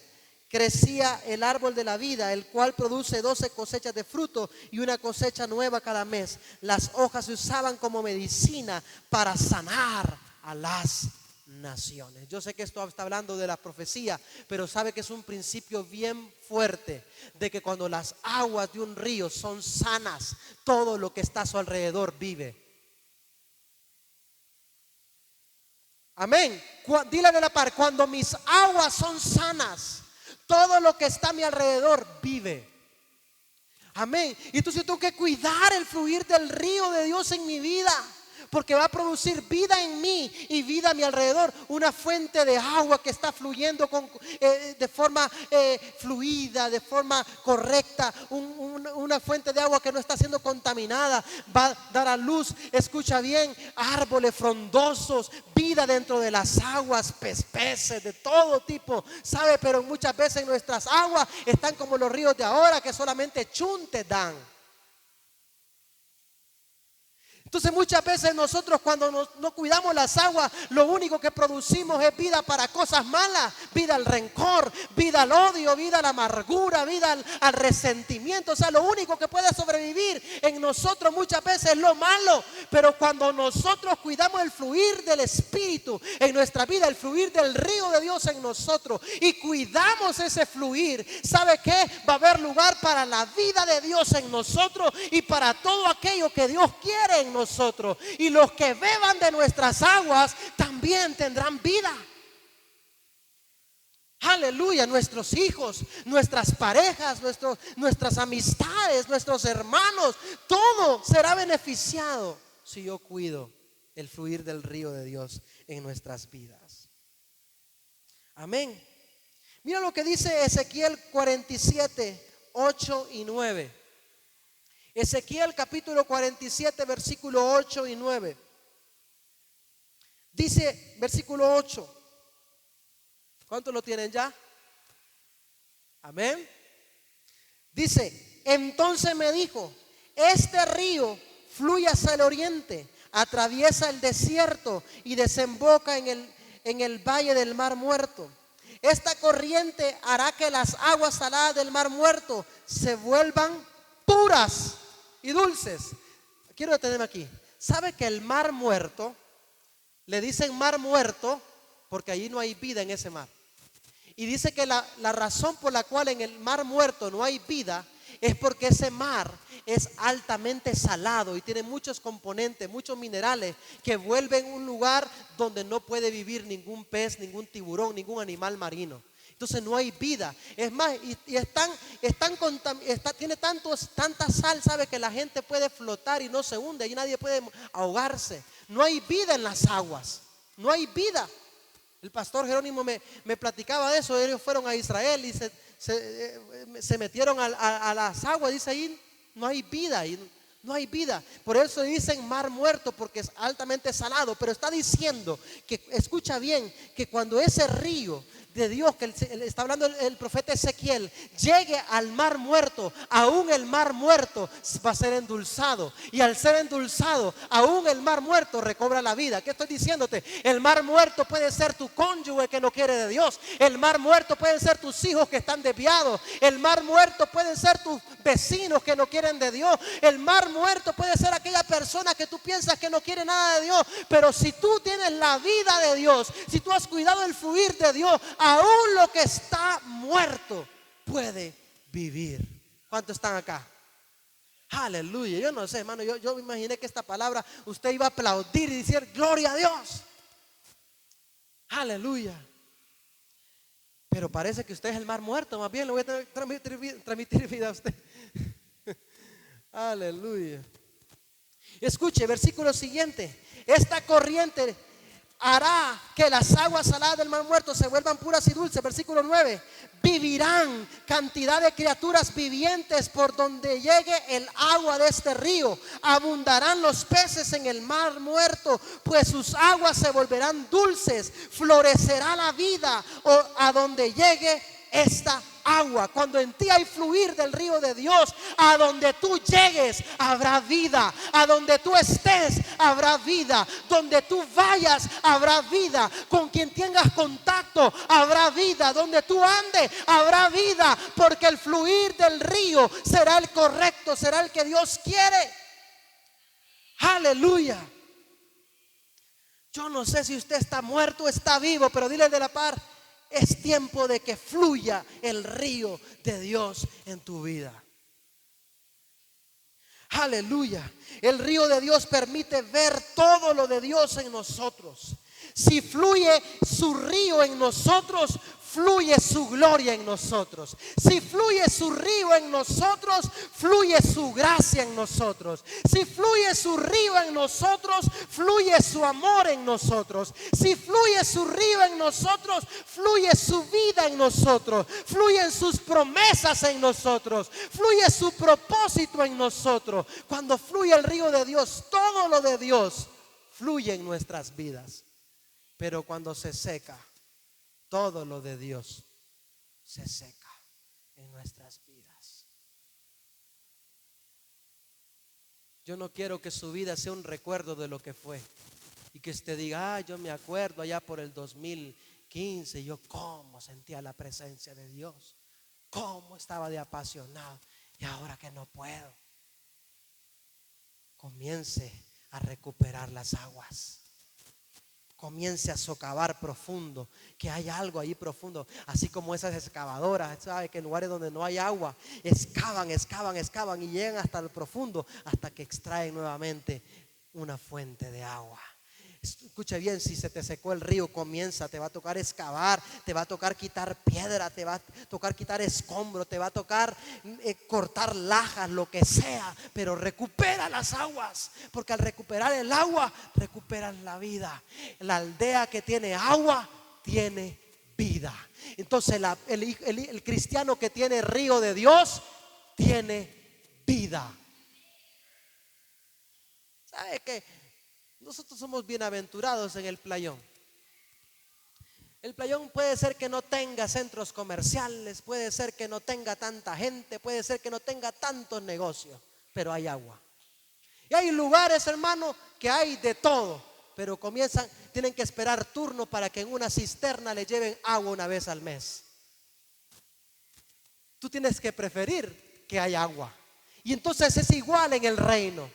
Crecía el árbol de la vida, el cual produce 12 cosechas de fruto y una cosecha nueva cada mes. Las hojas se usaban como medicina para sanar a las naciones. Yo sé que esto está hablando de la profecía, pero sabe que es un principio bien fuerte, de que cuando las aguas de un río son sanas, todo lo que está a su alrededor vive. Amén. Dile de la par, cuando mis aguas son sanas, todo lo que está a mi alrededor vive. Amén. Y entonces yo tengo que cuidar el fluir del río de Dios en mi vida, porque va a producir vida en mí y vida a mi alrededor. Una fuente de agua que está fluyendo de forma fluida, de forma correcta. Una fuente de agua que no está siendo contaminada. Va a dar a luz, escucha bien, árboles frondosos, vida dentro de las aguas, peces de todo tipo. ¿Sabe? Pero muchas veces nuestras aguas están como los ríos de ahora, que solamente chuntes dan. Entonces muchas veces nosotros cuando no cuidamos las aguas, lo único que producimos es vida para cosas malas, vida al rencor, vida al odio, vida a la amargura, vida al resentimiento. O sea, lo único que puede sobrevivir en nosotros muchas veces es lo malo. Pero cuando nosotros cuidamos el fluir del Espíritu en nuestra vida, el fluir del río de Dios en nosotros, y cuidamos ese fluir, ¿sabe qué? Va a haber lugar para la vida de Dios en nosotros y para todo aquello que Dios quiere en nosotros. Y los que beban de nuestras aguas también tendrán vida. Aleluya. Nuestros hijos, nuestras parejas, nuestras amistades, nuestros hermanos, todo será beneficiado si yo cuido el fluir del río de Dios en nuestras vidas. Amén. Mira lo que dice Ezequiel 47, 8 y 9. Ezequiel capítulo 47, versículo 8 y 9. Dice, versículo 8. ¿Cuántos lo tienen ya? Amén. Dice, entonces me dijo, este río fluye hacia el oriente, atraviesa el desierto y desemboca en el valle del Mar Muerto. Esta corriente hará que las aguas saladas del Mar Muerto se vuelvan puras y dulces. Quiero detenerme aquí. ¿Sabe que el Mar Muerto, le dicen Mar Muerto porque allí no hay vida en ese mar? Y dice que la razón por la cual en el Mar Muerto no hay vida es porque ese mar es altamente salado y tiene muchos componentes, muchos minerales que vuelven un lugar donde no puede vivir ningún pez, ningún tiburón, ningún animal marino. Entonces no hay vida. Es más, tiene tanta sal, sabe, que la gente puede flotar y no se hunde y nadie puede ahogarse. No hay vida en las aguas. No hay vida. El pastor Jerónimo me platicaba de eso. Ellos fueron a Israel y se metieron a las aguas. Dice ahí, no hay vida. No hay vida. Por eso dicen Mar Muerto, porque es altamente salado. Pero está diciendo que, escucha bien, que cuando ese río de Dios, que está hablando el profeta Ezequiel, llegue al Mar Muerto, aún el Mar Muerto va a ser endulzado. Y al ser endulzado, aún el Mar Muerto recobra la vida. ¿Qué estoy diciéndote? El Mar Muerto puede ser tu cónyuge que no quiere de Dios. El Mar Muerto puede ser tus hijos que están desviados. El Mar Muerto puede ser tus vecinos que no quieren de Dios. El Mar Muerto puede ser aquella persona que tú piensas que no quiere nada de Dios. Pero si tú tienes la vida de Dios, si tú has cuidado el fluir de Dios, aún lo que está muerto puede vivir. ¿Cuántos están acá? Aleluya. Yo no sé, hermano, yo me imaginé que esta palabra usted iba a aplaudir y decir gloria a Dios. Aleluya. Pero parece que usted es el mar muerto. Más bien le voy a transmitir vida a usted. Aleluya. Escuche, versículo siguiente. Esta corriente hará que las aguas saladas del Mar Muerto se vuelvan puras y dulces. Versículo 9. Vivirán cantidad de criaturas vivientes por donde llegue el agua de este río. Abundarán los peces en el Mar Muerto, pues sus aguas se volverán dulces. Florecerá la vida a donde llegue esta agua. Cuando en ti hay fluir del río de Dios, a donde tú llegues habrá vida. A donde tú estés habrá vida. Donde tú vayas habrá vida. Con quien tengas contacto habrá vida. Donde tú andes habrá vida. Porque el fluir del río será el correcto, será el que Dios quiere. Aleluya. Yo no sé si usted está muerto o está vivo, pero dile de la par: es tiempo de que fluya el río de Dios en tu vida. Aleluya. El río de Dios permite ver todo lo de Dios en nosotros. Si fluye su río en nosotros, fluye su gloria en nosotros. Si fluye su río en nosotros, fluye su gracia en nosotros. Si fluye su río en nosotros, fluye su amor en nosotros. Si fluye su río en nosotros, fluye su vida en nosotros. Fluyen sus promesas en nosotros. Fluye su propósito en nosotros. Cuando fluye el río de Dios, todo lo de Dios fluye en nuestras vidas. Pero cuando se seca, todo lo de Dios se seca en nuestras vidas. Yo no quiero que su vida sea un recuerdo de lo que fue. Y que usted diga, yo me acuerdo allá por el 2015, yo cómo sentía la presencia de Dios, cómo estaba de apasionado, y ahora que no puedo. Comience a recuperar las aguas. Comience a socavar profundo, que hay algo ahí profundo, así como esas excavadoras, sabe que en lugares donde no hay agua, excavan, excavan, excavan y llegan hasta el profundo, hasta que extraen nuevamente una fuente de agua. Escucha bien, si se te secó el río, te va a tocar excavar, te va a tocar quitar piedra, te va a tocar quitar escombro, te va a tocar cortar lajas, lo que sea, pero recupera las aguas, porque al recuperar el agua, recuperas la vida. La aldea que tiene agua, tiene vida. Entonces el cristiano que tiene río de Dios, tiene vida. ¿Sabe qué? Nosotros somos bienaventurados en el Playón. El Playón puede ser que no tenga centros comerciales, puede ser que no tenga tanta gente, puede ser que no tenga tantos negocios, pero hay agua. Y hay lugares, hermano, que hay de todo, pero tienen que esperar turno para que en una cisterna le lleven agua una vez al mes. Tú tienes que preferir que haya agua. Y entonces es igual en el reino.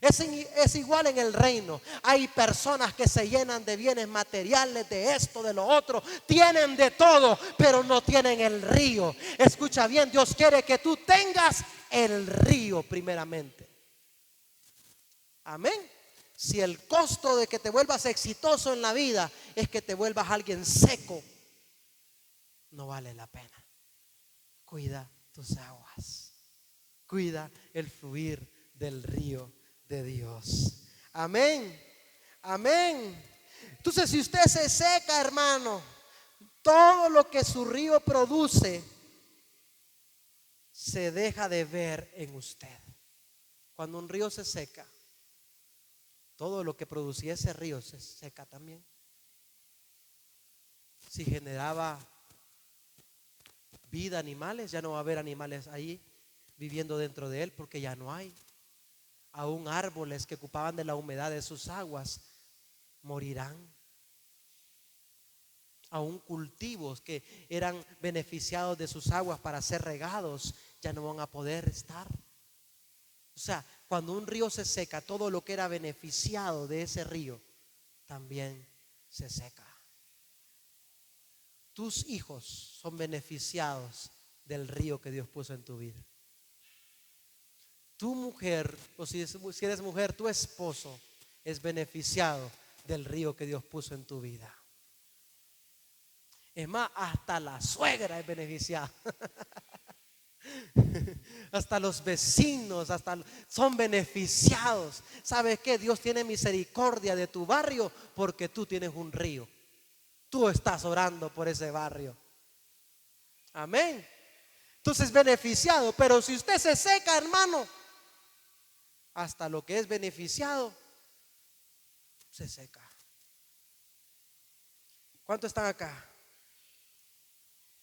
Es igual en el reino. Hay personas que se llenan de bienes materiales, de esto, de lo otro, tienen de todo, pero no tienen el río. Escucha bien, Dios quiere que tú tengas el río primeramente. Amén. Si el costo de que te vuelvas exitoso en la vida es que te vuelvas alguien seco, no vale la pena. Cuida tus aguas, cuida el fluir del río de Dios. Amén, amén. Entonces, si usted se seca, hermano, todo lo que su río produce se deja de ver en usted. Cuando un río se seca, todo lo que producía ese río se seca también. Si generaba vida, animales, ya no va a haber animales ahí viviendo dentro de él, porque ya no hay. Aún árboles que ocupaban de la humedad de sus aguas morirán. Aún cultivos que eran beneficiados de sus aguas para ser regados ya no van a poder estar. O sea, cuando un río se seca, todo lo que era beneficiado de ese río también se seca. Tus hijos son beneficiados del río que Dios puso en tu vida. Tu mujer, o si eres mujer, tu esposo es beneficiado del río que Dios puso en tu vida. Es más, hasta la suegra es beneficiada. Hasta los vecinos, son beneficiados. ¿Sabes qué? Dios tiene misericordia de tu barrio porque tú tienes un río. Tú estás orando por ese barrio. Amén. Entonces beneficiado. Pero si usted se seca, hermano, hasta lo que es beneficiado se seca. ¿Cuántos están acá?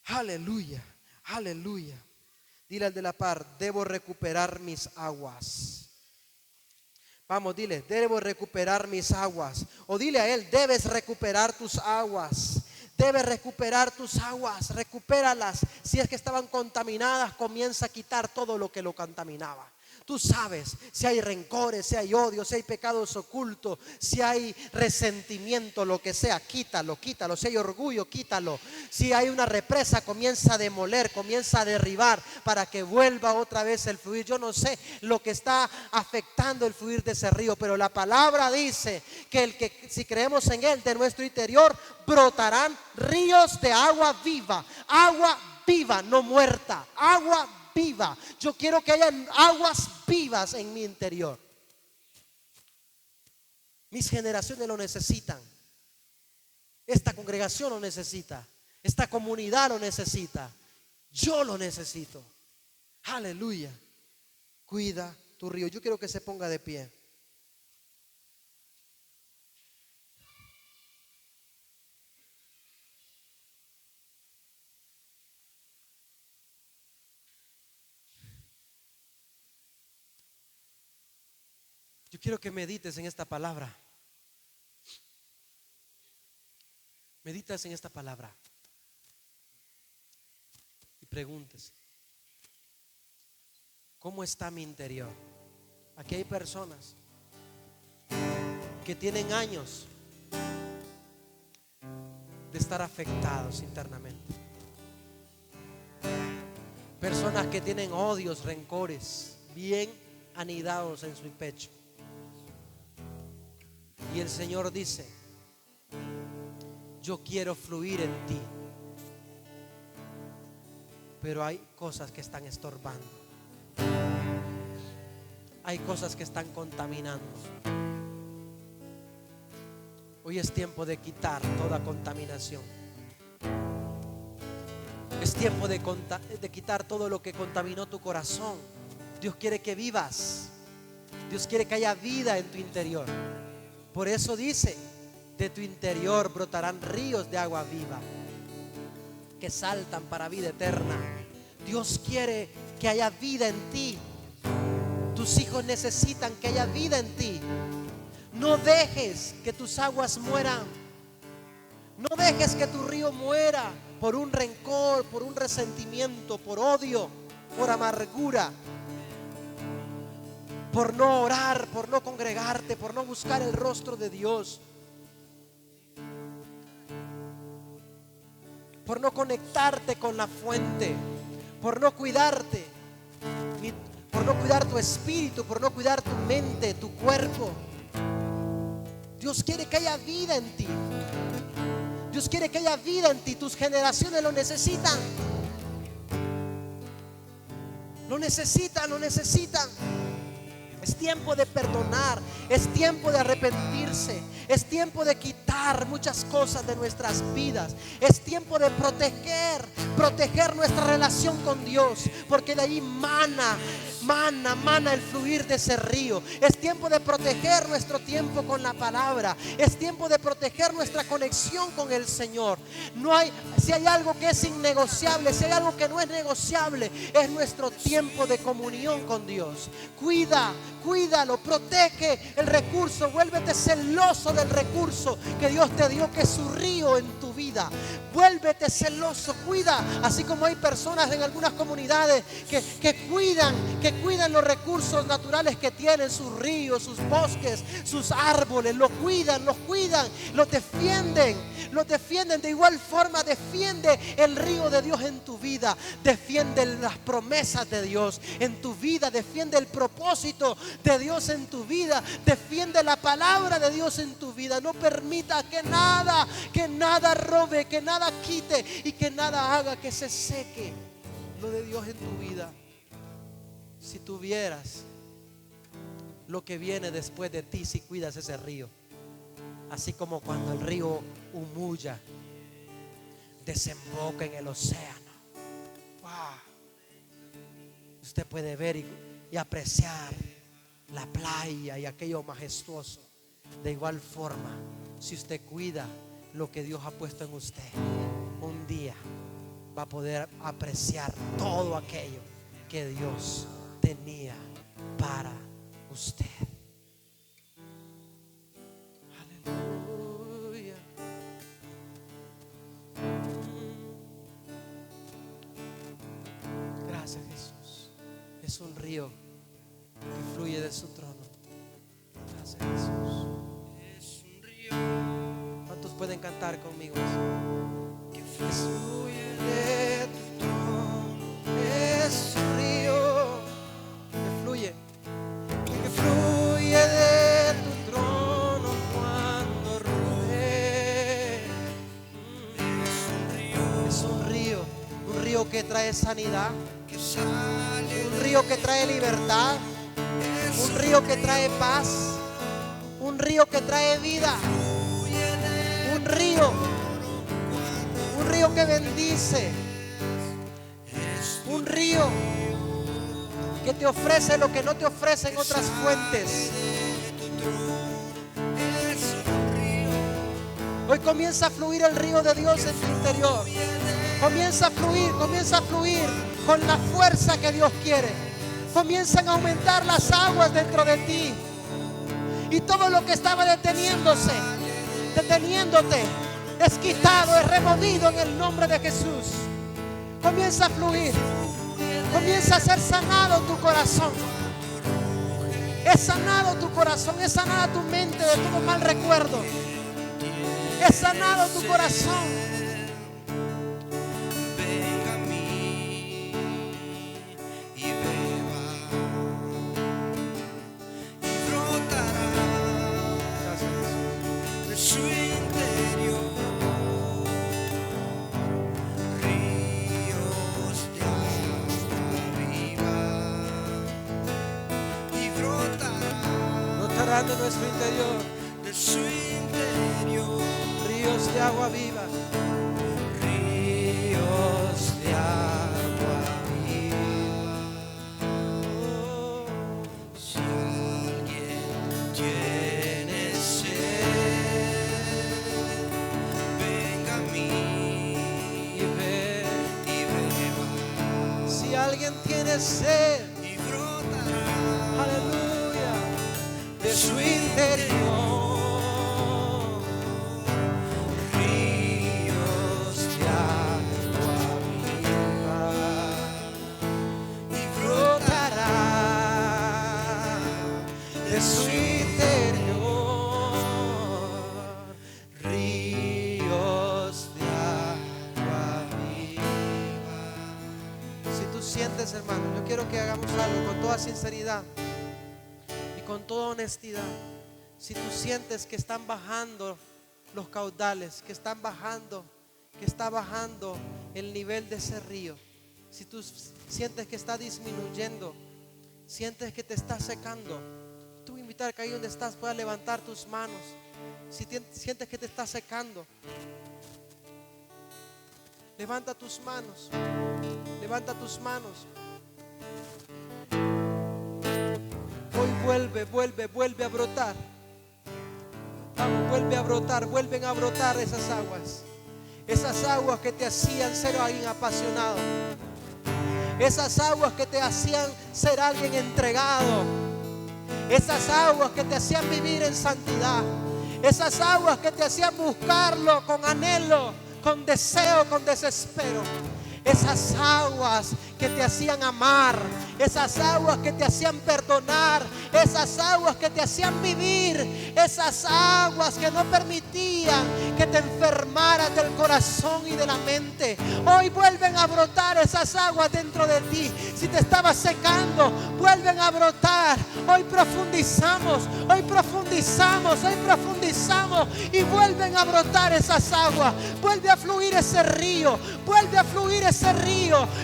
Aleluya, aleluya. Dile al de la par, debo recuperar mis aguas. Vamos, dile, debo recuperar mis aguas. O dile a él, debes recuperar tus aguas. Debes recuperar tus aguas, recupéralas. Si es que estaban contaminadas, comienza a quitar todo lo que lo contaminaba. Tú sabes si hay rencores, si hay odio, si hay pecados ocultos, si hay resentimiento, lo que sea, quítalo, quítalo. Si hay orgullo, quítalo. Si hay una represa, comienza a demoler, comienza a derribar para que vuelva otra vez el fluir. Yo no sé lo que está afectando el fluir de ese río, pero la palabra dice que si creemos en él, de nuestro interior brotarán ríos de agua viva, no muerta, agua viva. Yo quiero que haya aguas vivas en mi interior. Mis generaciones lo necesitan. Esta congregación lo necesita. Esta comunidad lo necesita. Yo lo necesito. Aleluya. Cuida tu río. Yo quiero que se ponga de pie. quiero que medites en esta palabra. Meditas en esta palabra y preguntes: ¿cómo está mi interior? Aquí hay personas que tienen años de estar afectados internamente. Personas que tienen odios, rencores bien anidados en su pecho. Y el Señor dice: yo quiero fluir en ti, pero hay cosas que están estorbando, hay cosas que están contaminando. Hoy es tiempo de quitar toda contaminación. Es tiempo de quitar todo lo que contaminó tu corazón. Dios quiere que vivas. Dios quiere que haya vida en tu interior. Por eso dice: de tu interior brotarán ríos de agua viva que saltan para vida eterna. Dios quiere que haya vida en ti. Tus hijos necesitan que haya vida en ti. No dejes que tus aguas mueran. No dejes que tu río muera por un rencor, por un resentimiento, por odio, por amargura, por no orar, por no congregarte, por no buscar el rostro de Dios, por no conectarte con la fuente, por no cuidarte, por no cuidar tu espíritu, por no cuidar tu mente, tu cuerpo. Dios quiere que haya vida en ti. Dios quiere que haya vida en ti. Tus generaciones lo necesitan. Lo necesitan, lo necesitan. Es tiempo de perdonar, es tiempo de arrepentirse, es tiempo de quitar muchas cosas de nuestras vidas, es tiempo de proteger nuestra relación con Dios, porque de ahí mana el fluir de ese río. Es tiempo de proteger nuestro tiempo con la palabra, es tiempo de proteger nuestra conexión con el Señor. Si hay algo que es innegociable, si hay algo que no es negociable, es nuestro tiempo de comunión con Dios. Cuídalo, protege el recurso, vuélvete celoso del recurso que Dios te dio, que es su río en tu vida. Vuélvete celoso, cuida, así como hay personas en algunas comunidades que cuidan los recursos naturales que tienen, sus ríos, sus bosques, sus árboles, los cuidan, los defienden. De igual forma, defiende el río de Dios en tu vida, defiende las promesas de Dios en tu vida, defiende el propósito de Dios en tu vida, defiende la palabra de Dios en tu vida. No permita que nada robe, que nada quite y que nada haga que se seque lo de Dios en tu vida. Si tuvieras lo que viene después de ti, si cuidas ese río, así como cuando el río Umuya desemboca en el océano. Wow. Usted puede ver y apreciar la playa y aquello majestuoso. De igual forma, si usted cuida lo que Dios ha puesto en usted, un día va a poder apreciar todo aquello que Dios tenía para usted. Aleluya. Gracias, Jesús. Es un río que fluye de su trono. Gracias, Jesús. Es un río. ¿Cuántos pueden cantar conmigo? Que fluye de tu trono. Es un río que fluye de tu trono cuando ruede. Es un río que trae sanidad, un río que trae libertad, un río que trae paz, un río que trae vida, un río que bendice, un río que te ofrece lo que no te ofrecen otras fuentes. Hoy comienza a fluir el río de Dios en tu interior. Comienza a fluir con la fuerza que Dios quiere. Comienzan a aumentar las aguas dentro de ti. Y todo lo que estaba deteniéndote es quitado, es removido en el nombre de Jesús. Comienza a fluir. Comienza a ser sanado tu corazón. Es sanado tu corazón, es sanada tu mente de todo mal recuerdo. Es sanado tu corazón. Venga a mí y beba y brotará de su interior ríos de agua viva y Brotarán de nuestro interior de su interior ríos de agua viva. ríos de agua viva. Oh, Si alguien tiene sed, venga a mí y ve. y beba Si alguien tiene sed, y brotará aleluya, de su interior ríos de agua viva y brotará brotará de su interior ríos de agua viva. Si tú sientes, hermano, yo quiero que hagamos algo con toda sinceridad y con toda honestidad. Si tú sientes que están bajando los caudales, que está bajando el nivel de ese río, si tú sientes que está disminuyendo, sientes que te está secando, te voy a invitar que ahí donde estás puedas levantar tus manos. Si sientes que te está secando, levanta tus manos. Levanta tus manos. Hoy vuelve a brotar. Vamos, vuelve a brotar, vuelven a brotar esas aguas. Esas aguas que te hacían ser alguien apasionado. Esas aguas que te hacían ser alguien entregado. Esas aguas que te hacían vivir en santidad. Esas aguas que te hacían buscarlo con anhelo, con deseo, con desespero. Esas aguas que te hacían amar, esas aguas que te hacían perdonar, esas aguas que te hacían vivir, esas aguas que no permitían que te enfermaras del corazón y de la mente. Hoy vuelven a brotar esas aguas dentro de ti. Si te estabas secando, vuelven a brotar. Hoy profundizamos y vuelven a brotar esas aguas. Vuelve a fluir ese río,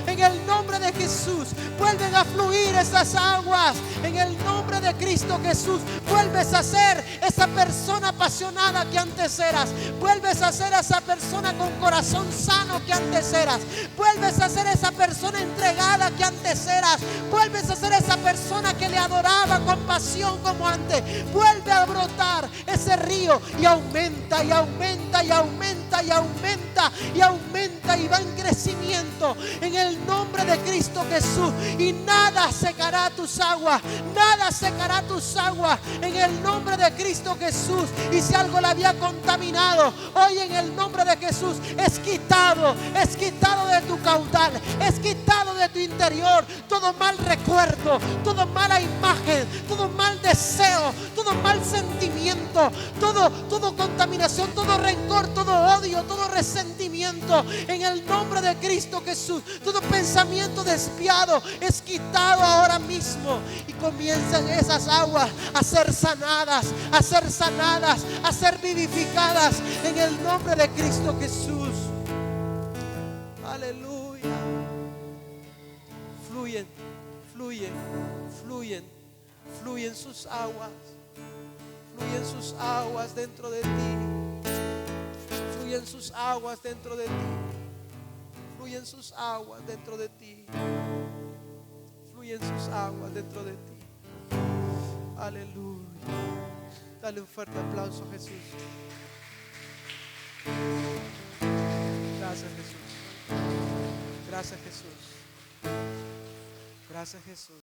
en el nombre de Jesús. Vuelven a fluir esas aguas en el nombre de Cristo Jesús. Vuelves a ser esa persona apasionada que antes eras. Vuelves a ser esa persona con corazón sano que antes eras. Vuelves a ser esa persona entregada que antes eras. Vuelves a ser esa persona que le adoraba con pasión como antes. Vuelve a brotar ese río y aumenta y aumenta y aumenta y aumenta y aumenta y va en crecimiento en el nombre de Cristo Jesús. Y nada secará tus aguas, nada secará tus aguas en el nombre de Cristo Jesús. Y si algo la había contaminado, hoy en el nombre de Jesús es quitado de tu caudal, es quitado de tu interior todo mal recuerdo, toda mala imagen, todo mal deseo, todo mal sentimiento, todo contaminación, todo rencor, todo odio, todo resentimiento en el nombre de Cristo Jesús. Todo pensamiento desviado es quitado ahora mismo y comienzan esas aguas a ser sanadas, a ser vivificadas en el nombre de Cristo Jesús. Aleluya. Fluyen sus aguas dentro de ti. Fluyen sus aguas dentro de ti. Fluyen sus aguas dentro de ti. Fluyen sus aguas dentro de ti. Aleluya. Dale un fuerte aplauso a Jesús. Gracias, Jesús. Gracias, Jesús. Gracias, Jesús.